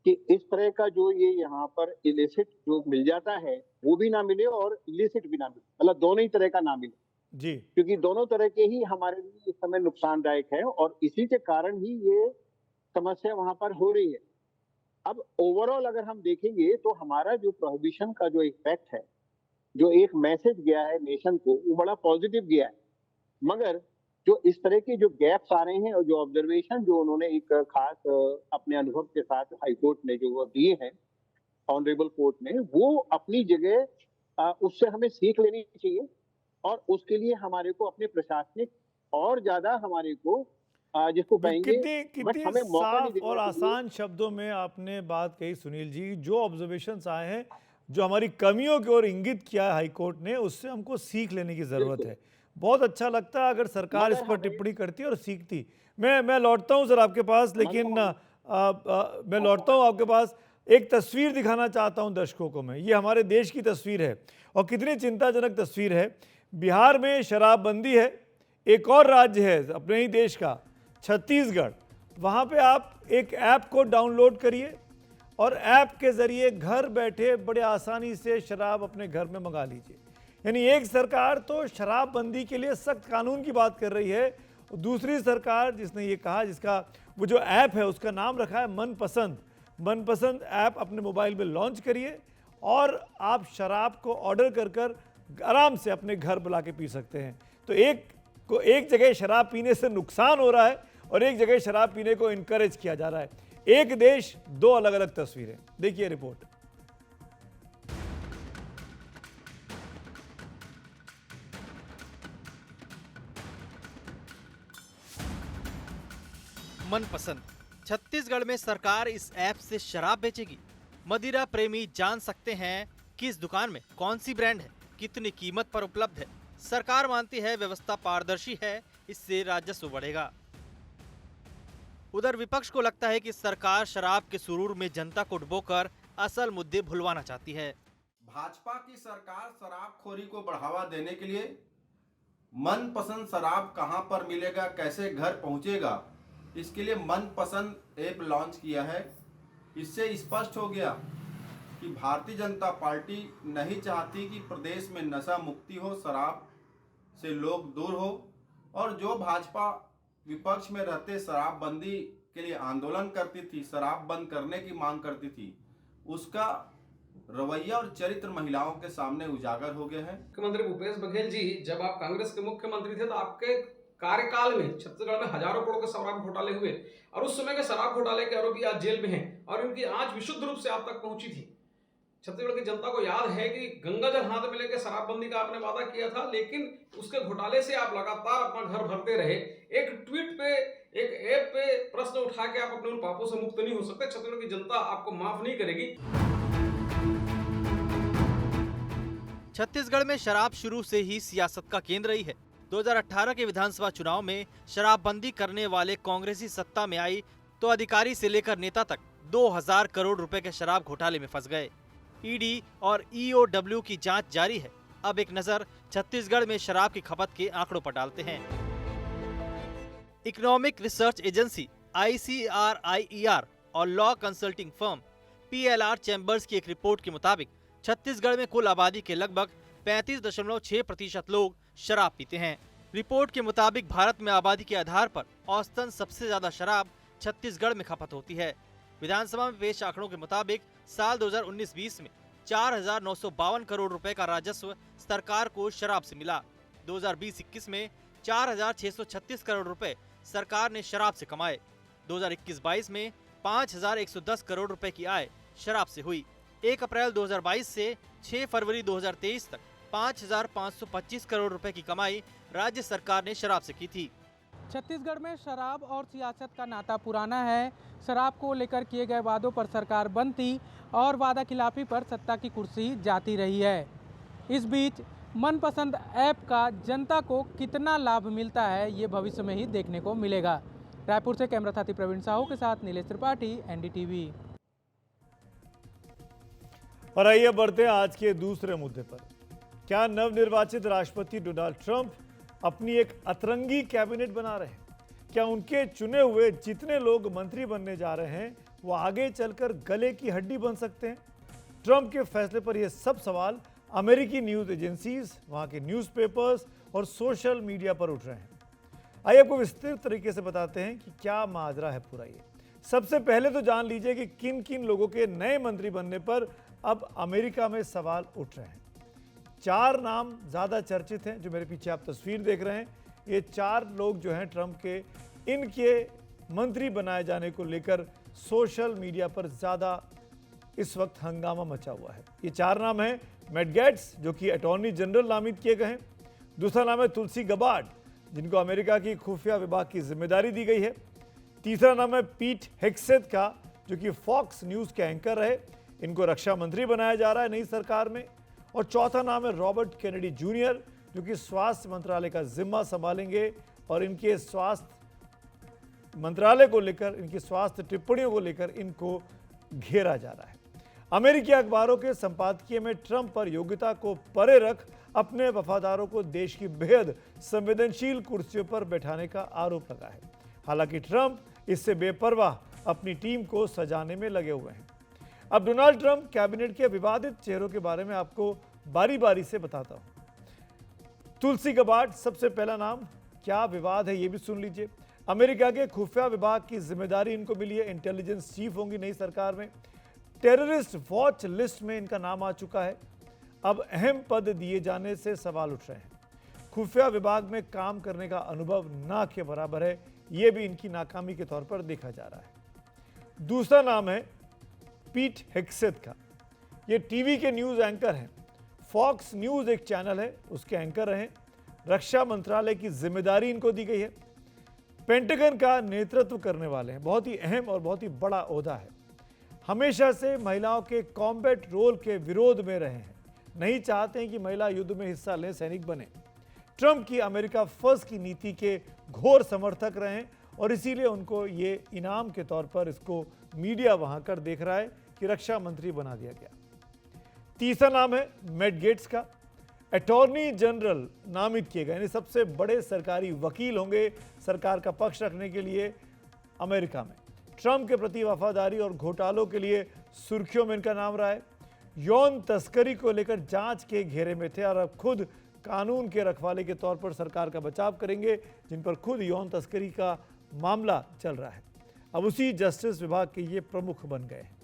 कि इस तरह का जो ये यहाँ पर इलिसिट जो मिल जाता है वो भी ना मिले और इलिसिट भी ना मिले, मतलब दोनों ही तरह का ना मिले, जी क्योंकि दोनों तरह के ही हमारे लिए इस समय नुकसानदायक है और इसी के कारण ही ये समस्या वहां पर हो रही है। अब ओवरऑल अगर हम देखेंगे तो हमारा जो प्रोहिबिशन का जो इफेक्ट है, जो एक मैसेज गया है नेशन को, वो बड़ा पॉजिटिव गया है। मगर जो इस तरह के जो गैप्स आ रहे हैं और जो ऑब्जर्वेशन जो उन्होंने एक खास अपने अनुभव के साथ हाई कोर्ट ने जो दिए हैं, ऑनरेबल कोर्ट ने, वो अपनी जगह उससे हमें सीख लेनी चाहिए और उसके लिए हमारे को अपने प्रशासनिक और ज्यादा हमारे को जिसको कहेंगे, कितनी बट कितनी हमें मौका नहीं साफ देना और चाहिए। आसान शब्दों में आपने बात कही सुनील जी। जो ऑब्जर्वेशंस आए हैं, जो हमारी कमियों की ओर इंगित किया है हाई कोर्ट ने, उससे हमको सीख लेने की ज़रूरत बिल्कुल। है। बहुत अच्छा लगता है अगर सरकार इस मगर पर हमें टिप्पणी करती और सीखती। मैं लौटता हूँ सर आपके पास, लेकिन मैं लौटता हूँ आपके पास, एक तस्वीर दिखाना चाहता हूँ दर्शकों को मैं। ये हमारे देश की तस्वीर है और कितनी चिंताजनक तस्वीर है। बिहार में शराबबंदी है, एक और राज्य है अपने ही देश का, छत्तीसगढ़। वहाँ पे आप एक ऐप को डाउनलोड करिए और ऐप के ज़रिए घर बैठे बड़े आसानी से शराब अपने घर में मंगा लीजिए। यानी एक सरकार तो शराबबंदी के लिए सख्त कानून की बात कर रही है, दूसरी सरकार जिसने ये कहा, जिसका वो जो ऐप है उसका नाम रखा है मनपसंद। मनपसंद ऐप अपने मोबाइल में लॉन्च करिए और आप शराब को ऑर्डर कर आराम से अपने घर बुला के पी सकते हैं। तो एक जगह शराब पीने से नुकसान हो रहा है और एक जगह शराब पीने को इनकरेज किया जा रहा है। एक देश, दो अलग अलग तस्वीरें। देखिए रिपोर्ट। मनपसंद। छत्तीसगढ़ में सरकार इस ऐप से शराब बेचेगी। मदिरा प्रेमी जान सकते हैं कि इस दुकान में कौन सी ब्रांड है, कितनी कीमत पर उपलब्ध है। सरकार मानती है व्यवस्था पारदर्शी है, इससे राजस्व बढ़ेगा। उधर विपक्ष को लगता है कि सरकार शराब के सुरूर में जनता को डुबोकर असल मुद्दे भुलवाना चाहती है। भाजपा की सरकार शराबखोरी को बढ़ावा देने के लिए मनपसंद शराब कहां पर मिलेगा, कैसे घर पहुंचेगा, इसके लिए मनपसंद ऐप लॉन्च किया है। इससे स्पष्ट हो गया कि भारतीय जनता पार्टी नहीं चाहती कि प्रदेश में नशा मुक्ति हो, शराब से लोग दूर हो, और जो भाजपा विपक्ष में रहते शराबबंदी के लिए आंदोलन करती थी, शराब बंद करने की मांग करती थी, उसका रवैया और चरित्र महिलाओं के सामने उजागर हो गए हैं। मुख्यमंत्री भूपेश बघेल जी, जब आप कांग्रेस के मुख्यमंत्री थे तो आपके कार्यकाल में छत्तीसगढ़ में हजारों करोड़ के शराब घोटाले हुए और उस समय के शराब घोटाले के आरोपी आज जेल में हैं और उनकी आज विशुद्ध रूप से आप तक पहुंची थी। छत्तीसगढ़ की जनता को याद है कि गंगा जल हाथ में लेकर शराबबंदी का आपने वादा किया था, लेकिन उसके घोटाले से आप लगातार अपना घर भरते रहे। एक ट्वीट पे, एक ऐप पे प्रश्न उठा के आप अपने उन पापों से मुक्त नहीं हो सकते। छत्तीसगढ़ की जनता आपको माफ नहीं करेगी। छत्तीसगढ़ में शराब शुरू से ही सियासत का केंद्र रही है। 2018 के विधानसभा चुनाव में शराबबंदी करने वाले कांग्रेसी सत्ता में आई तो अधिकारी से लेकर नेता तक 2000 करोड़ रुपए के शराब घोटाले में फंस गए। ईडी और ईओडब्ल्यू की जांच जारी है। अब एक नजर छत्तीसगढ़ में शराब की खपत के आंकड़ों पर डालते हैं। इकोनॉमिक रिसर्च एजेंसी ICRIER और law consulting firm PLR chambers की एक रिपोर्ट के मुताबिक छत्तीसगढ़ में कुल आबादी के लगभग 35.6% लोग शराब पीते हैं। रिपोर्ट के मुताबिक भारत में आबादी के आधार पर औसतन सबसे ज्यादा शराब छत्तीसगढ़ में खपत होती है। विधानसभा में पेश आंकड़ों के मुताबिक साल 2019-20 में 4,952 करोड़ रुपए का राजस्व सरकार को शराब से मिला। 2020-21 में 4,636 करोड़ रुपए सरकार ने शराब से कमाए। 2021-22 में 5,110 करोड़ रुपए की आय शराब से हुई। 1 अप्रैल 2022 से 6 फरवरी 2023 तक 5,525 करोड़ रुपए की कमाई राज्य सरकार ने शराब से की थी। छत्तीसगढ़ में शराब और सियासत का नाता पुराना है। शराब को लेकर किए गए वादों पर सरकार बनती और वादा खिलाफी पर सत्ता की कुर्सी जाती रही है। इस बीच मनपसंद ऐप का जनता को कितना लाभ मिलता है, ये भविष्य में ही देखने को मिलेगा। रायपुर से कैमरा साथी प्रवीण साहू के साथ नीलेश त्रिपाठी, एनडीटीवी। और आइए बढ़ते हैं आज के दूसरे मुद्दे पर। क्या नवनिर्वाचित राष्ट्रपति डोनाल्ड ट्रंप अपनी एक अतरंगी कैबिनेट बना रहे हैं? क्या उनके चुने हुए जितने लोग मंत्री बनने जा रहे हैं वो आगे चलकर गले की हड्डी बन सकते हैं? ट्रंप के फैसले पर ये सब सवाल अमेरिकी न्यूज एजेंसीज, वहां के न्यूज़पेपर्स और सोशल मीडिया पर उठ रहे हैं। आइए आपको विस्तृत तरीके से बताते हैं कि क्या माजरा है पूरा ये। सबसे पहले तो जान लीजिए कि किन किन लोगों के नए मंत्री बनने पर अब अमेरिका में सवाल उठ रहे हैं। 4 नाम ज्यादा चर्चित हैं, जो मेरे पीछे आप तस्वीर देख रहे हैं। ये 4 लोग जो हैं ट्रंप के, इनके मंत्री बनाए जाने को लेकर सोशल मीडिया पर ज्यादा इस वक्त हंगामा मचा हुआ है। ये 4 नाम हैं। मैट गेट्स, जो कि अटॉर्नी जनरल नामित किए गए हैं। दूसरा नाम है तुलसी गबार्ड, जिनको अमेरिका की खुफिया विभाग की जिम्मेदारी दी गई है। तीसरा नाम है पीट हेग्सेथ का, जो कि फॉक्स न्यूज के एंकर रहे। इनको रक्षा मंत्री बनाया जा रहा है नई सरकार में। और चौथा नाम है रॉबर्ट केनेडी जूनियर, जो कि स्वास्थ्य मंत्रालय का जिम्मा संभालेंगे और इनके स्वास्थ्य मंत्रालय को लेकर, इनकी स्वास्थ्य टिप्पणियों को लेकर इनको घेरा जा रहा है। अमेरिकी अखबारों के संपादकीय में ट्रंप पर योग्यता को परे रख अपने वफादारों को देश की बेहद संवेदनशील कुर्सियों पर बैठाने का आरोप लगा है। हालांकि ट्रंप इससे बेपरवाह अपनी टीम को सजाने में लगे हुए हैं। अब डोनाल्ड ट्रंप कैबिनेट के विवादित चेहरों के बारे में आपको बारी बारी से बताता हूं। तुलसी गबार्ड सबसे पहला नाम। क्या विवाद है ये भी सुन लीजिए। अमेरिका के खुफिया विभाग की जिम्मेदारी इनको मिली है। इंटेलिजेंस चीफ होंगी नई सरकार में। टेररिस्ट वॉच लिस्ट में इनका नाम आ चुका है। अब अहम पद दिए जाने से सवाल उठ रहे हैं। खुफिया विभाग में काम करने का अनुभव ना के बराबर है, यह भी इनकी नाकामी के तौर पर देखा जा रहा है। दूसरा नाम है पीट हेग्सेथ का। ये टीवी के न्यूज एंकर हैं। फॉक्स न्यूज एक चैनल है, उसके एंकर रहे। रक्षा मंत्रालय की जिम्मेदारी इनको दी गई है। पेंटागन का नेतृत्व करने वाले हैं। बहुत ही अहम और बहुत ही बड़ा ओहदा है। हमेशा से महिलाओं के कॉम्बैट रोल के विरोध में रहे हैं, नहीं चाहते हैं कि महिला युद्ध में हिस्सा लें, सैनिक बने। ट्रंप की अमेरिका फर्स्ट की नीति के घोर समर्थक रहे हैं और इसीलिए उनको ये इनाम के तौर पर इसको मीडिया वहां कर देख रहा है कि रक्षा मंत्री बना दिया गया। तीसरा नाम है मैट गेट्स का। अटॉर्नी जनरल नामित किए गए, यानी सबसे बड़े सरकारी वकील होंगे सरकार का पक्ष रखने के लिए अमेरिका में। ट्रंप के प्रति वफादारी और घोटालों के लिए सुर्खियों में इनका नाम रहा है। यौन तस्करी को लेकर जांच के घेरे में थे और अब खुद कानून के रखवाले के तौर पर सरकार का बचाव करेंगे, जिन पर खुद यौन तस्करी का मामला चल रहा है। अब उसी जस्टिस विभाग के ये प्रमुख बन गए हैं।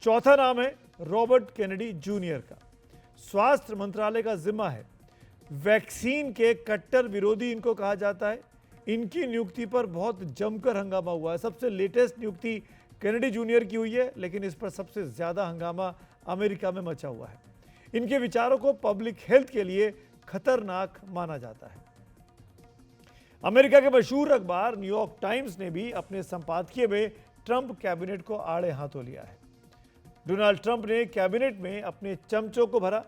चौथा नाम है रॉबर्ट केनेडी जूनियर का। स्वास्थ्य मंत्रालय का जिम्मा है। वैक्सीन के कट्टर विरोधी इनको कहा जाता है। इनकी नियुक्ति पर बहुत जमकर हंगामा हुआ है। सबसे लेटेस्ट नियुक्ति केनेडी जूनियर की हुई है, लेकिन इस पर सबसे ज्यादा हंगामा अमेरिका में मचा हुआ है। इनके विचारों को पब्लिक हेल्थ के लिए खतरनाक माना जाता है। अमेरिका के मशहूर अखबार न्यूयॉर्क टाइम्स ने भी अपने संपादकीय में ट्रंप कैबिनेट को आड़े हाथों लिया है। डोनाल्ड ट्रंप ने कैबिनेट में अपने चमचों को भरा।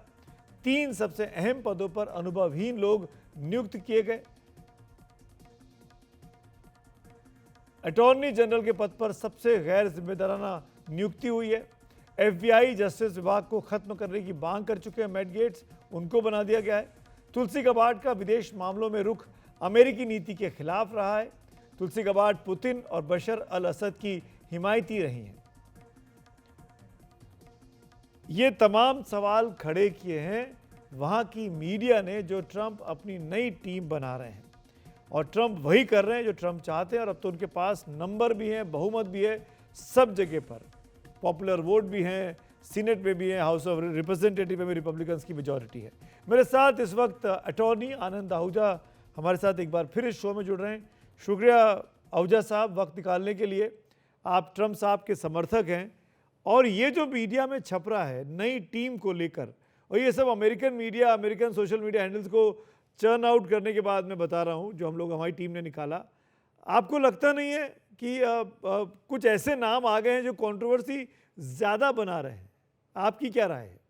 3 सबसे अहम पदों पर अनुभवहीन लोग नियुक्त किए गए। अटॉर्नी जनरल के पद पर सबसे गैर जिम्मेदाराना नियुक्ति हुई है। FBI जस्टिस विभाग को खत्म करने की मांग कर चुके हैं मैट गेट्स, उनको बना दिया गया है। तुलसी गबार्ड का विदेश मामलों में रुख अमेरिकी नीति के खिलाफ रहा है। तुलसी गबार्ड पुतिन और बशर अल असद की हिमायती रही हैं। ये तमाम सवाल खड़े किए हैं वहां की मीडिया ने, जो ट्रंप अपनी नई टीम बना रहे हैं। और ट्रंप वही कर रहे हैं जो ट्रंप चाहते हैं। और अब तो उनके पास नंबर भी है, बहुमत भी है, सब जगह पर पॉपुलर वोट भी हैं, सीनेट में भी है, हाउस ऑफ रिप्रेजेंटेटिव में भी रिपब्लिकन्स की मेजॉरिटी है। मेरे साथ इस वक्त अटॉर्नी आनंद आहूजा हमारे साथ एक बार फिर इस शो में जुड़ रहे हैं। शुक्रिया आहूजा साहब वक्त निकालने के लिए। आप ट्रंप साहब के समर्थक हैं और ये जो मीडिया में छप रहा है नई टीम को लेकर, और ये सब American media, American social media handles को चर्न आउट करने के बाद मैं बता रहा हूँ, जो हम लोग हमारी टीम ने निकाला। आपको लगता नहीं है कि कुछ ऐसे नाम आ गए हैं जो कंट्रोवर्सी ज़्यादा बना रहे हैं? आपकी क्या राय है?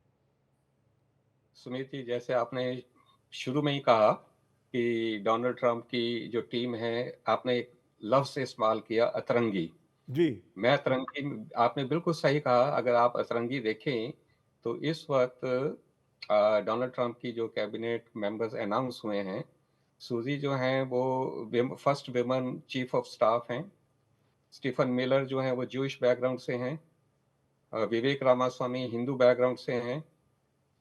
सुनीति, जैसे आपने शुरू में ही कहा कि डोनाल्ड ट्रंप की जो टीम है, आपने एक लफ्ज़ से इस्तेमाल किया, अतरंगी। जी। मैं अतरंगी, आपने बिल्कुल सही कहा। अगर आप अतरंगी देखें तो इस वक़्त डोनाल्ड ट्रंप की जो कैबिनेट मेंबर्स अनाउंस हुए हैं, सूज़ी जो हैं वो first woman chief of staff हैं। स्टीफन मिलर जो हैं वो ज्यूइश बैकग्राउंड से हैं। विवेक रामास्वामी हिंदू बैकग्राउंड से हैं।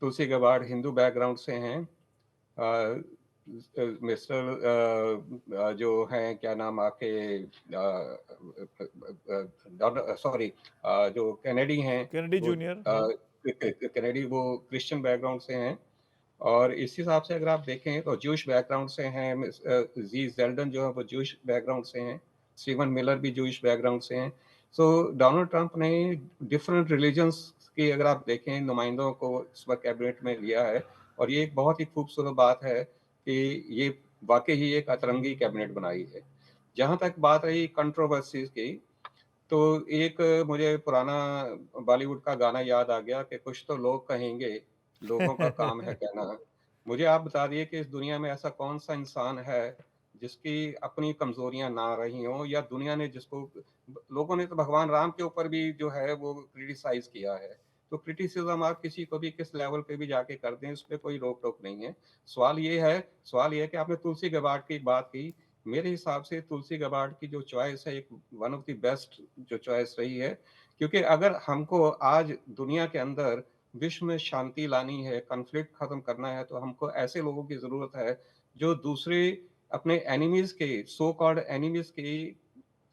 तुलसी गबार्ड हिंदू बैकग्राउंड से हैं। मिस्टर जो हैं, क्या नाम आपके, सॉरी, जो कैनेडी हैं, कैनेडी वो जूनियर। कैनेडी, वो क्रिश्चियन बैकग्राउंड से हैं। और इस हिसाब से अगर आप देखें तो ज्यूइश बैकग्राउंड से हैं। जी जेल्डन जो है वो ज्यूइश बैकग्राउंड से हैं। स्टीवन मिलर भी ज्यूइश बैकग्राउंड से हैं। सो डोनाल्ड ट्रंप ने डिफरेंट रिलीजन्स की, अगर आप देखें, नुमाइंदों को इस वक्त कैबिनेट में लिया है। और ये एक बहुत ही खूबसूरत बात है कि ये वाकई ही एक अतरंगी कैबिनेट बनाई है। जहाँ तक बात रही कंट्रोवर्सीज की, तो एक मुझे पुराना बॉलीवुड का गाना याद आ गया कि कुछ तो लोग कहेंगे, लोगों का काम है कहना। मुझे आप बता दिए कि इस दुनिया में ऐसा कौन सा इंसान है जिसकी अपनी कमजोरियां ना रही हों, या दुनिया ने जिसको, लोगों ने तो भगवान राम के ऊपर भी जो है वो क्रिटिसाइज किया है। तो क्रिटिसिज्म आप किसी को भी किस लेवल पे भी जाके कर दें, उस पर कोई रोक टोक नहीं है। सवाल ये है कि आपने तुलसी गबार्ड की बात की। मेरे हिसाब से तुलसी गबार्ड की जो चॉइस है, एक वन ऑफ द बेस्ट जो चॉइस रही है। क्योंकि अगर हमको आज दुनिया के अंदर विश्व में शांति लानी है, कॉन्फ्लिक्ट खत्म करना है, तो हमको ऐसे लोगों की जरूरत है जो दूसरे अपने एनिमीज के, सो कॉल्ड एनिमीज की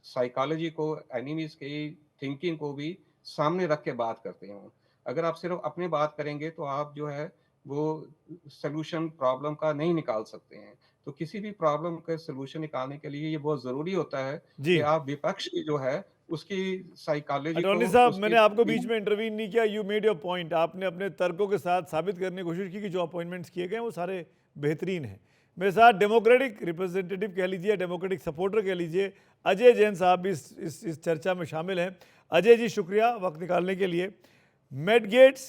साइकोलॉजी को, एनिमीज की थिंकिंग को भी सामने रख के बात करते हो। अगर आप सिर्फ अपने बात करेंगे तो आप जो है वो सोल्यूशन प्रॉब्लम का नहीं निकाल सकते हैं। तो किसी भी प्रॉब्लम का सोल्यूशन निकालने के लिए ये बहुत जरूरी होता है जी। कि आप विपक्ष की जो है उसकी साइकोलॉजी अटॉर्नी को, साहब, उसकी मैंने आपको बीच में इंटरवीन नहीं किया। You made your point. आपने अपने तर्कों के साथ साबित करने की कोशिश की कि जो अपॉइंटमेंट्स किए गए वो सारे बेहतरीन हैं। मेरे साथ डेमोक्रेटिक रिप्रेजेंटेटिव कह लीजिए, डेमोक्रेटिक सपोर्टर कह लीजिए, अजय जैन साहब भी इस चर्चा में शामिल हैं। अजय जी, शुक्रिया वक्त निकालने के लिए। मैट गेट्स,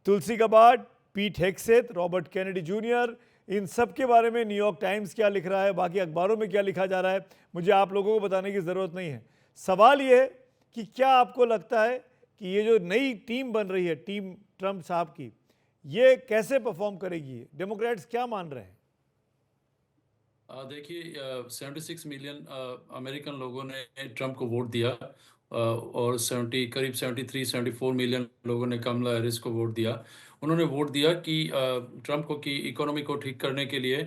तुलसी गबार्ड, पीट हेग्सेथ, रॉबर्ट कैनेडी जूनियर, इन सब के बारे में न्यूयॉर्क टाइम्स क्या लिख रहा है, बाकी अखबारों में क्या लिखा जा रहा है, मुझे आप लोगों को बताने की ज़रूरत नहीं है। सवाल ये है कि क्या आपको लगता है कि ये जो नई टीम बन रही है, टीम ट्रंप साहब की, ये कैसे परफॉर्म करेगी? डेमोक्रेट्स क्या मान रहे हैं? देखिए, 76 मिलियन अमेरिकन लोगों ने ट्रंप को वोट दिया, और करीब 73-74 मिलियन लोगों ने कमला हैरिस को वोट दिया। उन्होंने वोट दिया कि ट्रंप को की इकोनॉमी को ठीक करने के लिए,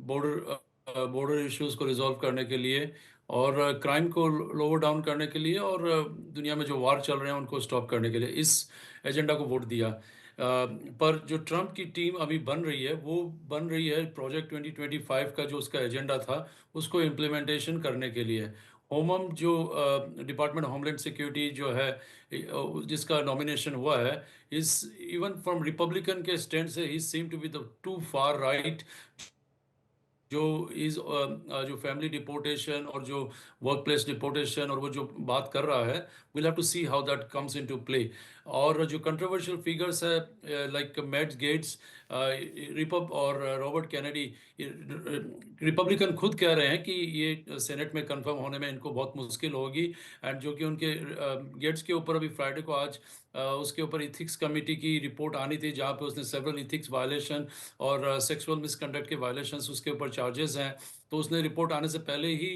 बॉर्डर इश्यूज को रिजॉल्व करने के लिए, और क्राइम को लोअर डाउन करने के लिए, और दुनिया में जो वार चल रहे हैं उनको स्टॉप करने के लिए इस एजेंडा को वोट दिया। पर जो ट्रंप की टीम अभी बन रही है, वो बन रही है प्रोजेक्ट 2025 का जो उसका एजेंडा था उसको इम्प्लीमेंटेशन करने के लिए। होमम जो डिपार्टमेंट होमलैंड सिक्योरिटी जो है, जिसका नॉमिनेशन हुआ है, इज इवन फ्रॉम रिपब्लिकन के स्टैंड से ही seem to be the too far right, जो फैमिली डिपोर्टेशन और जो वर्क प्लेस डिपोर्टेशन और वो जो बात कर रहा है, will have to see how that comes into play. और जो कंट्रोवर्शियल फिगर्स है लाइक मैट गेट्स और रॉबर्ट कैनेडी, रिपब्लिकन खुद कह रहे हैं कि ये सेनेट में कंफर्म होने में इनको बहुत मुश्किल होगी। एंड जो कि उनके गेट्स के ऊपर अभी फ्राइडे को आज उसके ऊपर इथिक्स कमेटी की रिपोर्ट आनी थी, जहाँ पे उसने सेवरल इथिक्स वायलेशन और सेक्सुअल मिसकंडक्ट के वायलेशंस उसके ऊपर चार्जेस हैं। तो उसने रिपोर्ट आने से पहले ही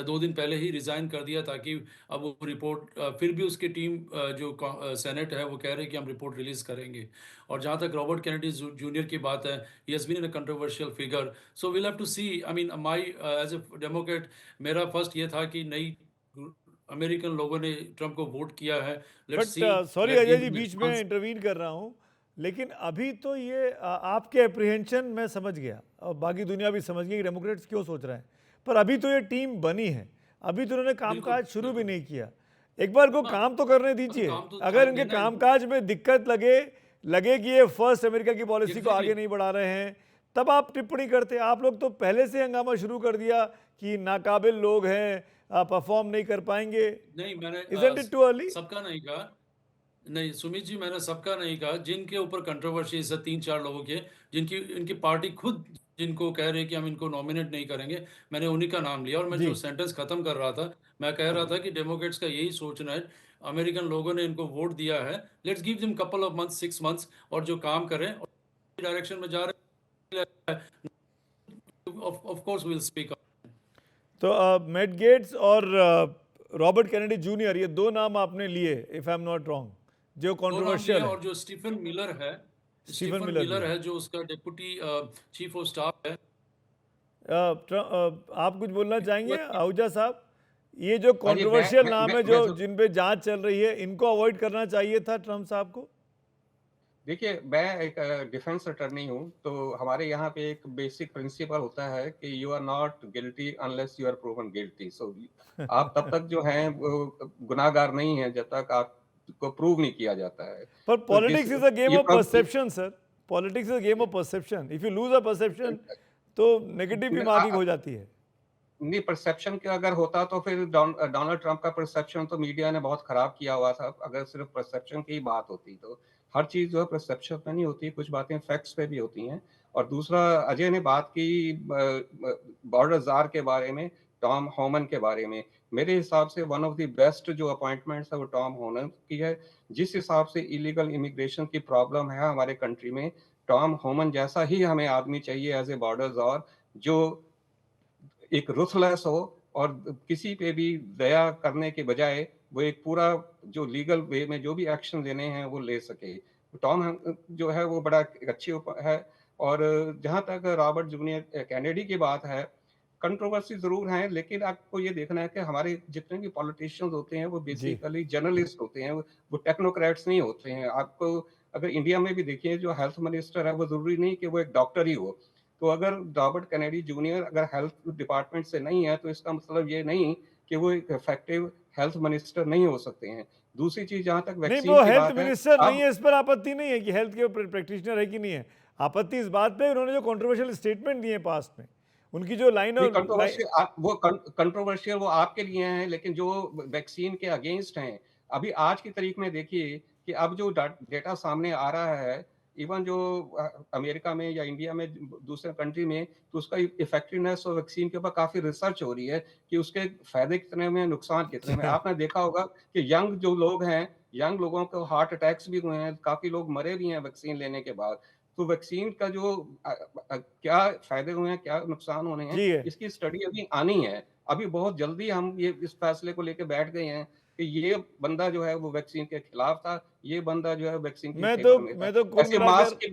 2 दिन पहले ही रिज़ाइन कर दिया, ताकि अब वो रिपोर्ट, फिर भी उसकी टीम जो सेनेट है वो कह रही है कि हम रिपोर्ट रिलीज़ करेंगे। और जहाँ तक रॉबर्ट कैनेडी जूनियर की बात है, he has been in a controversial figure, so we'll have to see. I mean my as a Democrat, मेरा फर्स्ट ये था कि नई अमेरिकन लोगों ने ट्रंप को वोट किया है। बट सॉरी अजय जी, बीच में इंटरवीन कर रहा हूँ, लेकिन अभी तो ये आपके अप्रीहेंशन मैं समझ गया और बाकी दुनिया भी समझ गई कि डेमोक्रेट्स क्यों सोच रहे हैं, पर अभी तो ये टीम बनी है, अभी तो उन्होंने कामकाज शुरू भी नहीं किया। एक बार को काम तो करने दीजिए। अगर इनके कामकाज में दिक्कत लगे कि ये फर्स्ट अमेरिका की पॉलिसी को आगे नहीं बढ़ा रहे हैं, तब आप टिप्पणी करते। आप लोग तो पहले से हंगामा शुरू कर दिया कि नाकाबिल लोग हैं, परफॉर्म नहीं कर पाएंगे। नहीं, मैंने Isn't it too early? सबका नहीं कहा। नहीं सुमित जी, मैंने सबका नहीं कहा। जिनके ऊपर कंट्रोवर्सी है 3-4 लोगों के, जिनकी इनकी पार्टी खुद जिनको कह रहे हैं कि हम इनको नॉमिनेट नहीं करेंगे, मैंने उन्हीं का नाम लिया। और मैं जी। जो सेंटेंस खत्म कर रहा था, मैं कह रहा था कि डेमोक्रेट्स का यही सोचना है, अमेरिकन लोगों ने इनको वोट दिया है, let's give them couple of months, 6 months, और जो काम करें और डायरेक्शन में जा रहे हैं, of course we will speak. तो मैट गेट्स और रॉबर्ट कैनेडी जूनियर, ये दो नाम आपने लिए, if I am not wrong, जो कंट्रोवर्शियल है। और जो स्टीफन मिलर है, स्टीफन मिलर है जो उसका डिप्टी चीफ ऑफ स्टाफ है। आप कुछ बोलना चाहेंगे आहूजा साहब? ये जो हाँ जी, कंट्रोवर्शियल नाम है, जो तो जिन पे जांच चल रही है, इनको अवॉइड करना चाहिए था ट्रम्प साहब को। देखिए, मैं एक डिफेंस अटर्नी हूँ, तो हमारे यहाँ पे एक बेसिक प्रिंसिपल होता है कि you are not guilty unless you are proven guilty. So आप तब तक जो हैं वो गुनाहगार नहीं है जब तक आपको प्रूव नहीं किया जाता है। पर तो पॉलिटिक्स इज अ गेम ये of perception sir, politics is a game of perception. If you lose a perception तो नेगेटिव भी मार्किंग हो जाती है। नहीं, परसेप्शन का अगर होता तो फिर डोनाल्ड ट्रंप का परसेप्शन तो मीडिया ने बहुत खराब किया हुआ था। अगर सिर्फ परसेप्शन की बात होती तो हर चीज जो है परसेप्शन पे नहीं होती, कुछ बातें फैक्ट्स पे भी होती हैं। और दूसरा, अजय ने बात की बॉर्डर जार के बारे में, टॉम होमन के बारे में। मेरे हिसाब से वन ऑफ द बेस्ट जो अपॉइंटमेंट्स है वो टॉम होमन की है। जिस हिसाब से इलीगल इमिग्रेशन की प्रॉब्लम है हमारे कंट्री में, टॉम होमन जैसा ही हमें आदमी चाहिए एज ए बॉर्डर जार, जो एक रुथलेस हो और किसी पे भी दया करने के बजाय वो एक पूरा जो लीगल वे में जो भी एक्शन लेने हैं वो ले सके। टॉम जो है वो बड़ा अच्छी है। और जहां तक रॉबर्ट जूनियर कैनेडी की बात है, कंट्रोवर्सी जरूर है, लेकिन आपको ये देखना है कि हमारे जितने भी पॉलिटिशियंस होते हैं वो बेसिकली जर्नलिस्ट होते हैं, वो टेक्नोक्रेट्स नहीं होते हैं। आपको अगर इंडिया में भी देखिए, जो हेल्थ मिनिस्टर है वो जरूरी नहीं कि वो एक डॉक्टर ही हो। तो अगर रॉबर्ट कैनेडी जूनियर अगर हेल्थ डिपार्टमेंट से नहीं है तो इसका मतलब ये नहीं कि वो एक इफेक्टिव हेल्थ मिनिस्टर नहीं हो सकते हैं। दूसरी चीज, जहां तक नहीं, वैक्सीन वो की हेल्थ बात है, मिनिस्टर नहीं अब है, इस पर आपत्ति नहीं है कि हेल्थ के प्रैक्टिशनर है कि नहीं है। आपत्ति इस बात पे उन्होंने जो कंट्रोवर्शियल स्टेटमेंट दिए पास्ट में, उनकी जो लाइन नहीं, और कंट्रोवर्शियल वो आपके लिए हैं, लेकिन जो वैक्सीन के अगेंस्ट हैं, अभी आज की तारीख में देखिए कि अब जो डेटा सामने आ रहा है, इवन जो अमेरिका में या इंडिया में दूसरे कंट्री में, तो उसका इफेक्टिवनेस और वैक्सीन के ऊपर काफी रिसर्च हो रही है कि उसके फायदे कितने में, नुकसान कितने में। आपने देखा होगा कि यंग जो लोग हैं, यंग लोगों को हार्ट अटैक्स भी हुए हैं, काफी लोग मरे भी हैं वैक्सीन लेने के बाद। तो वैक्सीन का जो क्या फायदे हुए हैं, क्या नुकसान होने हैं, जी है। इसकी स्टडी अभी आनी है। अभी बहुत जल्दी हम ये इस फैसले को लेकर बैठ गए हैं कि ये बंदा जो है वो वैक्सीन के खिलाफ था, ये बंदा जो है वैक्सीन के फेवर में था। मैं तो ऐसे मास्क की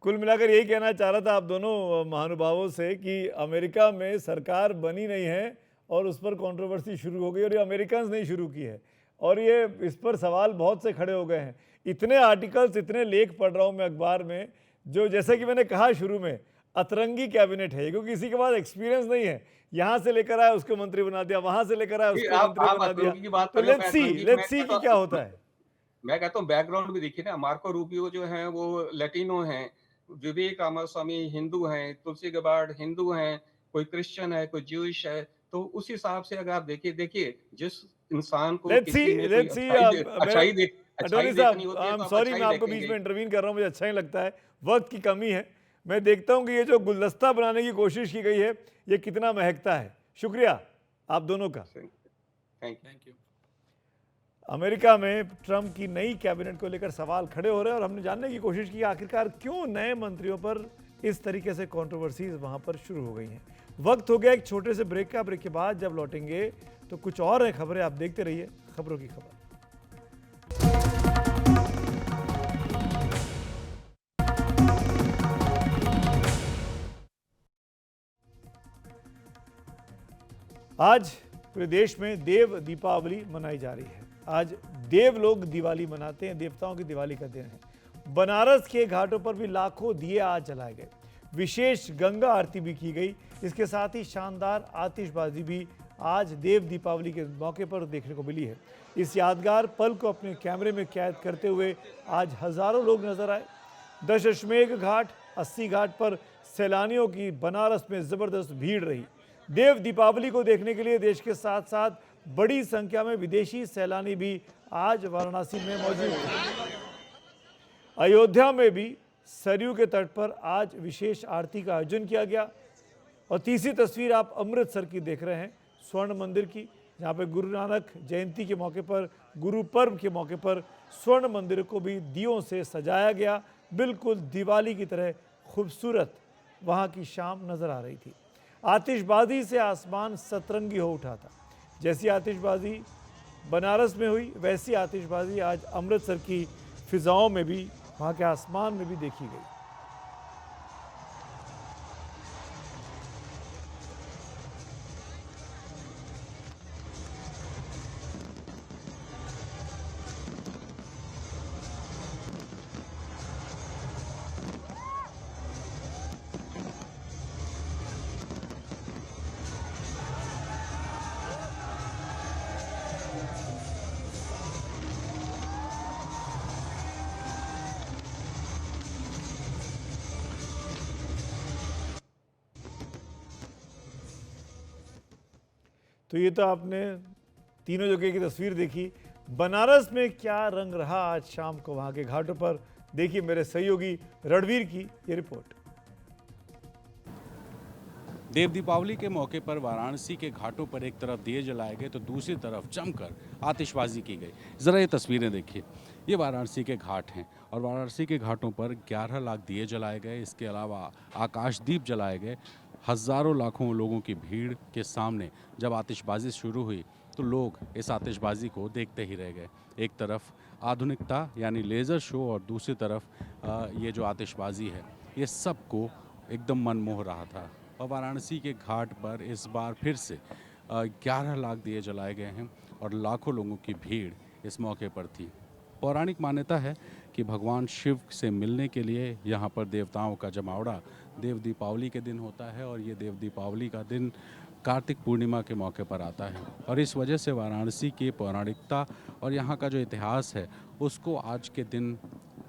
कुल मिलाकर यही कहना चाह रहा था आप दोनों महानुभावों से कि अमेरिका में सरकार बनी नहीं है और उस पर कंट्रोवर्सी शुरू हो गई, और ये अमेरिकन्स ने शुरू की है, और ये इस पर सवाल बहुत से खड़े हो गए हैं। इतने आर्टिकल्स, इतने लेख पढ़ रहा हूँ मैं अखबार में, जो जैसे कि मैंने कहा शुरू में, अतरंगी कैबिनेट है, क्योंकि किसी के पास एक्सपीरियंस नहीं है। यहाँ से लेकर आया उसको मंत्री बना दिया, वहां से लेकर आया उसको मंत्री बना दिया। तो लेट्स सी कि क्या होता है। मैं कहता हूँ बैकग्राउंड भी देखिए ना, मार्को रूबियो जो है वो लैटिनो हैं, विवेक रामास्वामी हिंदू हैं, तुलसी गबार्ड हिंदू हैं, कोई क्रिश्चियन है, कोई ज्यूइश है। तो उस हिसाब से अगर आप देखिए जिस इंसान को अच्छाई देखनी होती है, तो सॉरी मैं आपको बीच में इंटरवीन कर रहा हूँ, मुझे अच्छा नहीं लगता है, वक्त की कमी है। मैं देखता हूँ कि ये जो गुलदस्ता बनाने की कोशिश की गई है ये कितना महकता है। शुक्रिया आप दोनों का। Thank you. अमेरिका में ट्रंप की नई कैबिनेट को लेकर सवाल खड़े हो रहे हैं और हमने जानने की कोशिश की आखिरकार क्यों नए मंत्रियों पर इस तरीके से कंट्रोवर्सीज वहां पर शुरू हो गई हैं। वक्त हो गया एक छोटे से ब्रेक का। ब्रेक के बाद जब लौटेंगे तो कुछ और है खबरें, आप देखते रहिए खबरों की खबर। आज पूरे देश में देव दीपावली मनाई जा रही है। आज देव लोग दिवाली मनाते हैं, देवताओं की दिवाली का दिन है। बनारस के घाटों पर भी लाखों दिए आज जलाए गए, विशेष गंगा आरती भी की गई। इसके साथ ही शानदार आतिशबाजी भी आज देव दीपावली के मौके पर देखने को मिली है। इस यादगार पल को अपने कैमरे में कैद करते हुए आज हजारों लोग नजर आए। दशमेघ घाट, 80 घाट पर सैलानियों की बनारस में जबरदस्त भीड़ रही। देव दीपावली को देखने के लिए देश के साथ साथ बड़ी संख्या में विदेशी सैलानी भी आज वाराणसी में मौजूद थे। अयोध्या में भी सरयू के तट पर आज विशेष आरती का आयोजन किया गया। और तीसरी तस्वीर आप अमृतसर की देख रहे हैं, स्वर्ण मंदिर की, जहाँ पे गुरु नानक जयंती के मौके पर, गुरु पर्व के मौके पर स्वर्ण मंदिर को भी दियों से सजाया गया। बिल्कुल दिवाली की तरह खूबसूरत वहाँ की शाम नज़र आ रही थी। आतिशबाजी से आसमान सतरंगी हो उठा था। जैसी आतिशबाजी बनारस में हुई, वैसी आतिशबाजी आज अमृतसर की फिजाओं में भी, वहाँ के आसमान में भी देखी गई। तो ये तो आपने तीनों जगह की तस्वीर देखी। बनारस में क्या रंग रहा आज शाम को वहाँ के घाटों पर, देखिए मेरे सहयोगी रणवीर की ये रिपोर्ट। देव दीपावली के मौके पर वाराणसी के घाटों पर एक तरफ दिए जलाए गए तो दूसरी तरफ जमकर आतिशबाजी की गई। ज़रा ये तस्वीरें देखिए, ये वाराणसी के घाट हैं और वाराणसी के घाटों पर 11 लाख दिए जलाए गए। इसके अलावा आकाशदीप जलाए गए। हज़ारों लाखों लोगों की भीड़ के सामने जब आतिशबाजी शुरू हुई तो लोग इस आतिशबाजी को देखते ही रह गए। एक तरफ आधुनिकता यानी लेज़र शो और दूसरी तरफ ये जो आतिशबाजी है, ये सबको एकदम मन मोह रहा था। और वाराणसी के घाट पर इस बार फिर से 11 लाख दिए जलाए गए हैं और लाखों लोगों की भीड़ इस मौके पर थी। पौराणिक मान्यता है कि भगवान शिव से मिलने के लिए यहाँ पर देवताओं का जमावड़ा देव दीपावली के दिन होता है और ये देव दीपावली का दिन कार्तिक पूर्णिमा के मौके पर आता है। और इस वजह से वाराणसी की पौराणिकता और यहाँ का जो इतिहास है उसको आज के दिन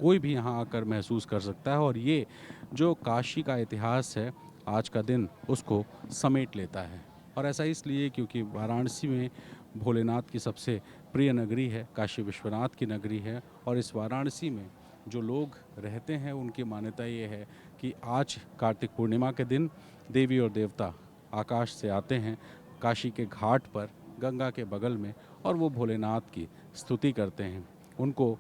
कोई भी यहाँ आकर महसूस कर सकता है। और ये जो काशी का इतिहास है, आज का दिन उसको समेट लेता है। और ऐसा इसलिए क्योंकि वाराणसी में भोलेनाथ की सबसे प्रिय नगरी है, काशी विश्वनाथ की नगरी है। और इस वाराणसी में जो लोग रहते हैं उनकी मान्यता ये है कि आज कार्तिक पूर्णिमा के दिन देवी और देवता आकाश से आते हैं काशी के घाट पर गंगा के बगल में और वो भोलेनाथ की स्तुति करते हैं। उनको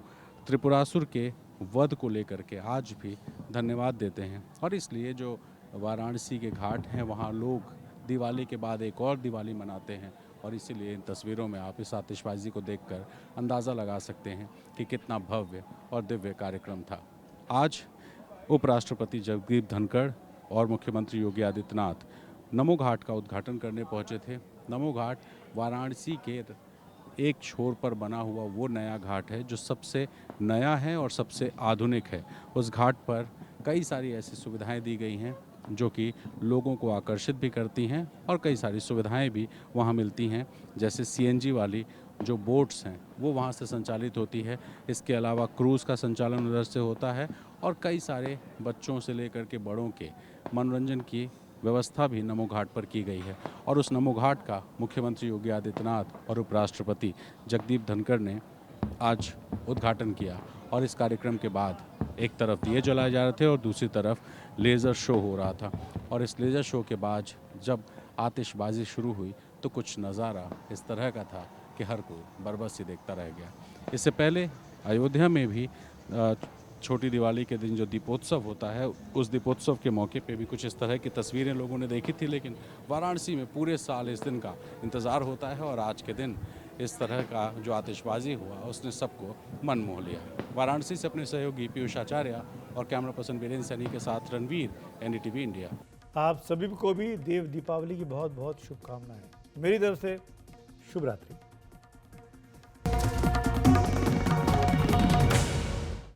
त्रिपुरासुर के वध को लेकर के आज भी धन्यवाद देते हैं। और इसलिए जो वाराणसी के घाट हैं वहाँ लोग दिवाली के बाद एक और दिवाली मनाते हैं। और इसीलिए इन तस्वीरों में आप इस आतिशबाजी को देखकर अंदाज़ा लगा सकते हैं कि कितना भव्य और दिव्य कार्यक्रम था। आज उपराष्ट्रपति जगदीप धनखड़ और मुख्यमंत्री योगी आदित्यनाथ नमो घाट का उद्घाटन करने पहुंचे थे। नमो घाट वाराणसी के एक छोर पर बना हुआ वो नया घाट है जो सबसे नया है और सबसे आधुनिक है। उस घाट पर कई सारी ऐसी सुविधाएं दी गई हैं जो कि लोगों को आकर्षित भी करती हैं और कई सारी सुविधाएं भी वहां मिलती हैं, जैसे सीएनजी वाली जो बोट्स हैं वो वहां से संचालित होती है। इसके अलावा क्रूज़ का संचालन उधर से होता है और कई सारे बच्चों से लेकर के बड़ों के मनोरंजन की व्यवस्था भी नमो घाट पर की गई है। और उस नमो घाट का मुख्यमंत्री योगी आदित्यनाथ और उपराष्ट्रपति जगदीप धनखड़ ने आज उद्घाटन किया। और इस कार्यक्रम के बाद एक तरफ दिए जलाए जा रहे थे और दूसरी तरफ लेज़र शो हो रहा था। और इस लेज़र शो के बाद जब आतिशबाजी शुरू हुई तो कुछ नज़ारा इस तरह का था कि हर कोई बरबस ही देखता रह गया। इससे पहले अयोध्या में भी छोटी दिवाली के दिन जो दीपोत्सव होता है, उस दीपोत्सव के मौके पे भी कुछ इस तरह की तस्वीरें लोगों ने देखी थी। लेकिन वाराणसी में पूरे साल इस दिन का इंतज़ार होता है और आज के दिन इस तरह का जो आतिशबाजी हुआ उसने सबको मन मोह लिया। वाराणसी से अपने सहयोगी पीयूष आचार्य और कैमरा पर्सन वीरेंद्र सैनी के साथ रणवीर, एनडीटीवी इंडिया। आप सभी को भी देव दीपावली की बहुत बहुत शुभकामनाएं। मेरी तरफ से शुभ रात्रि।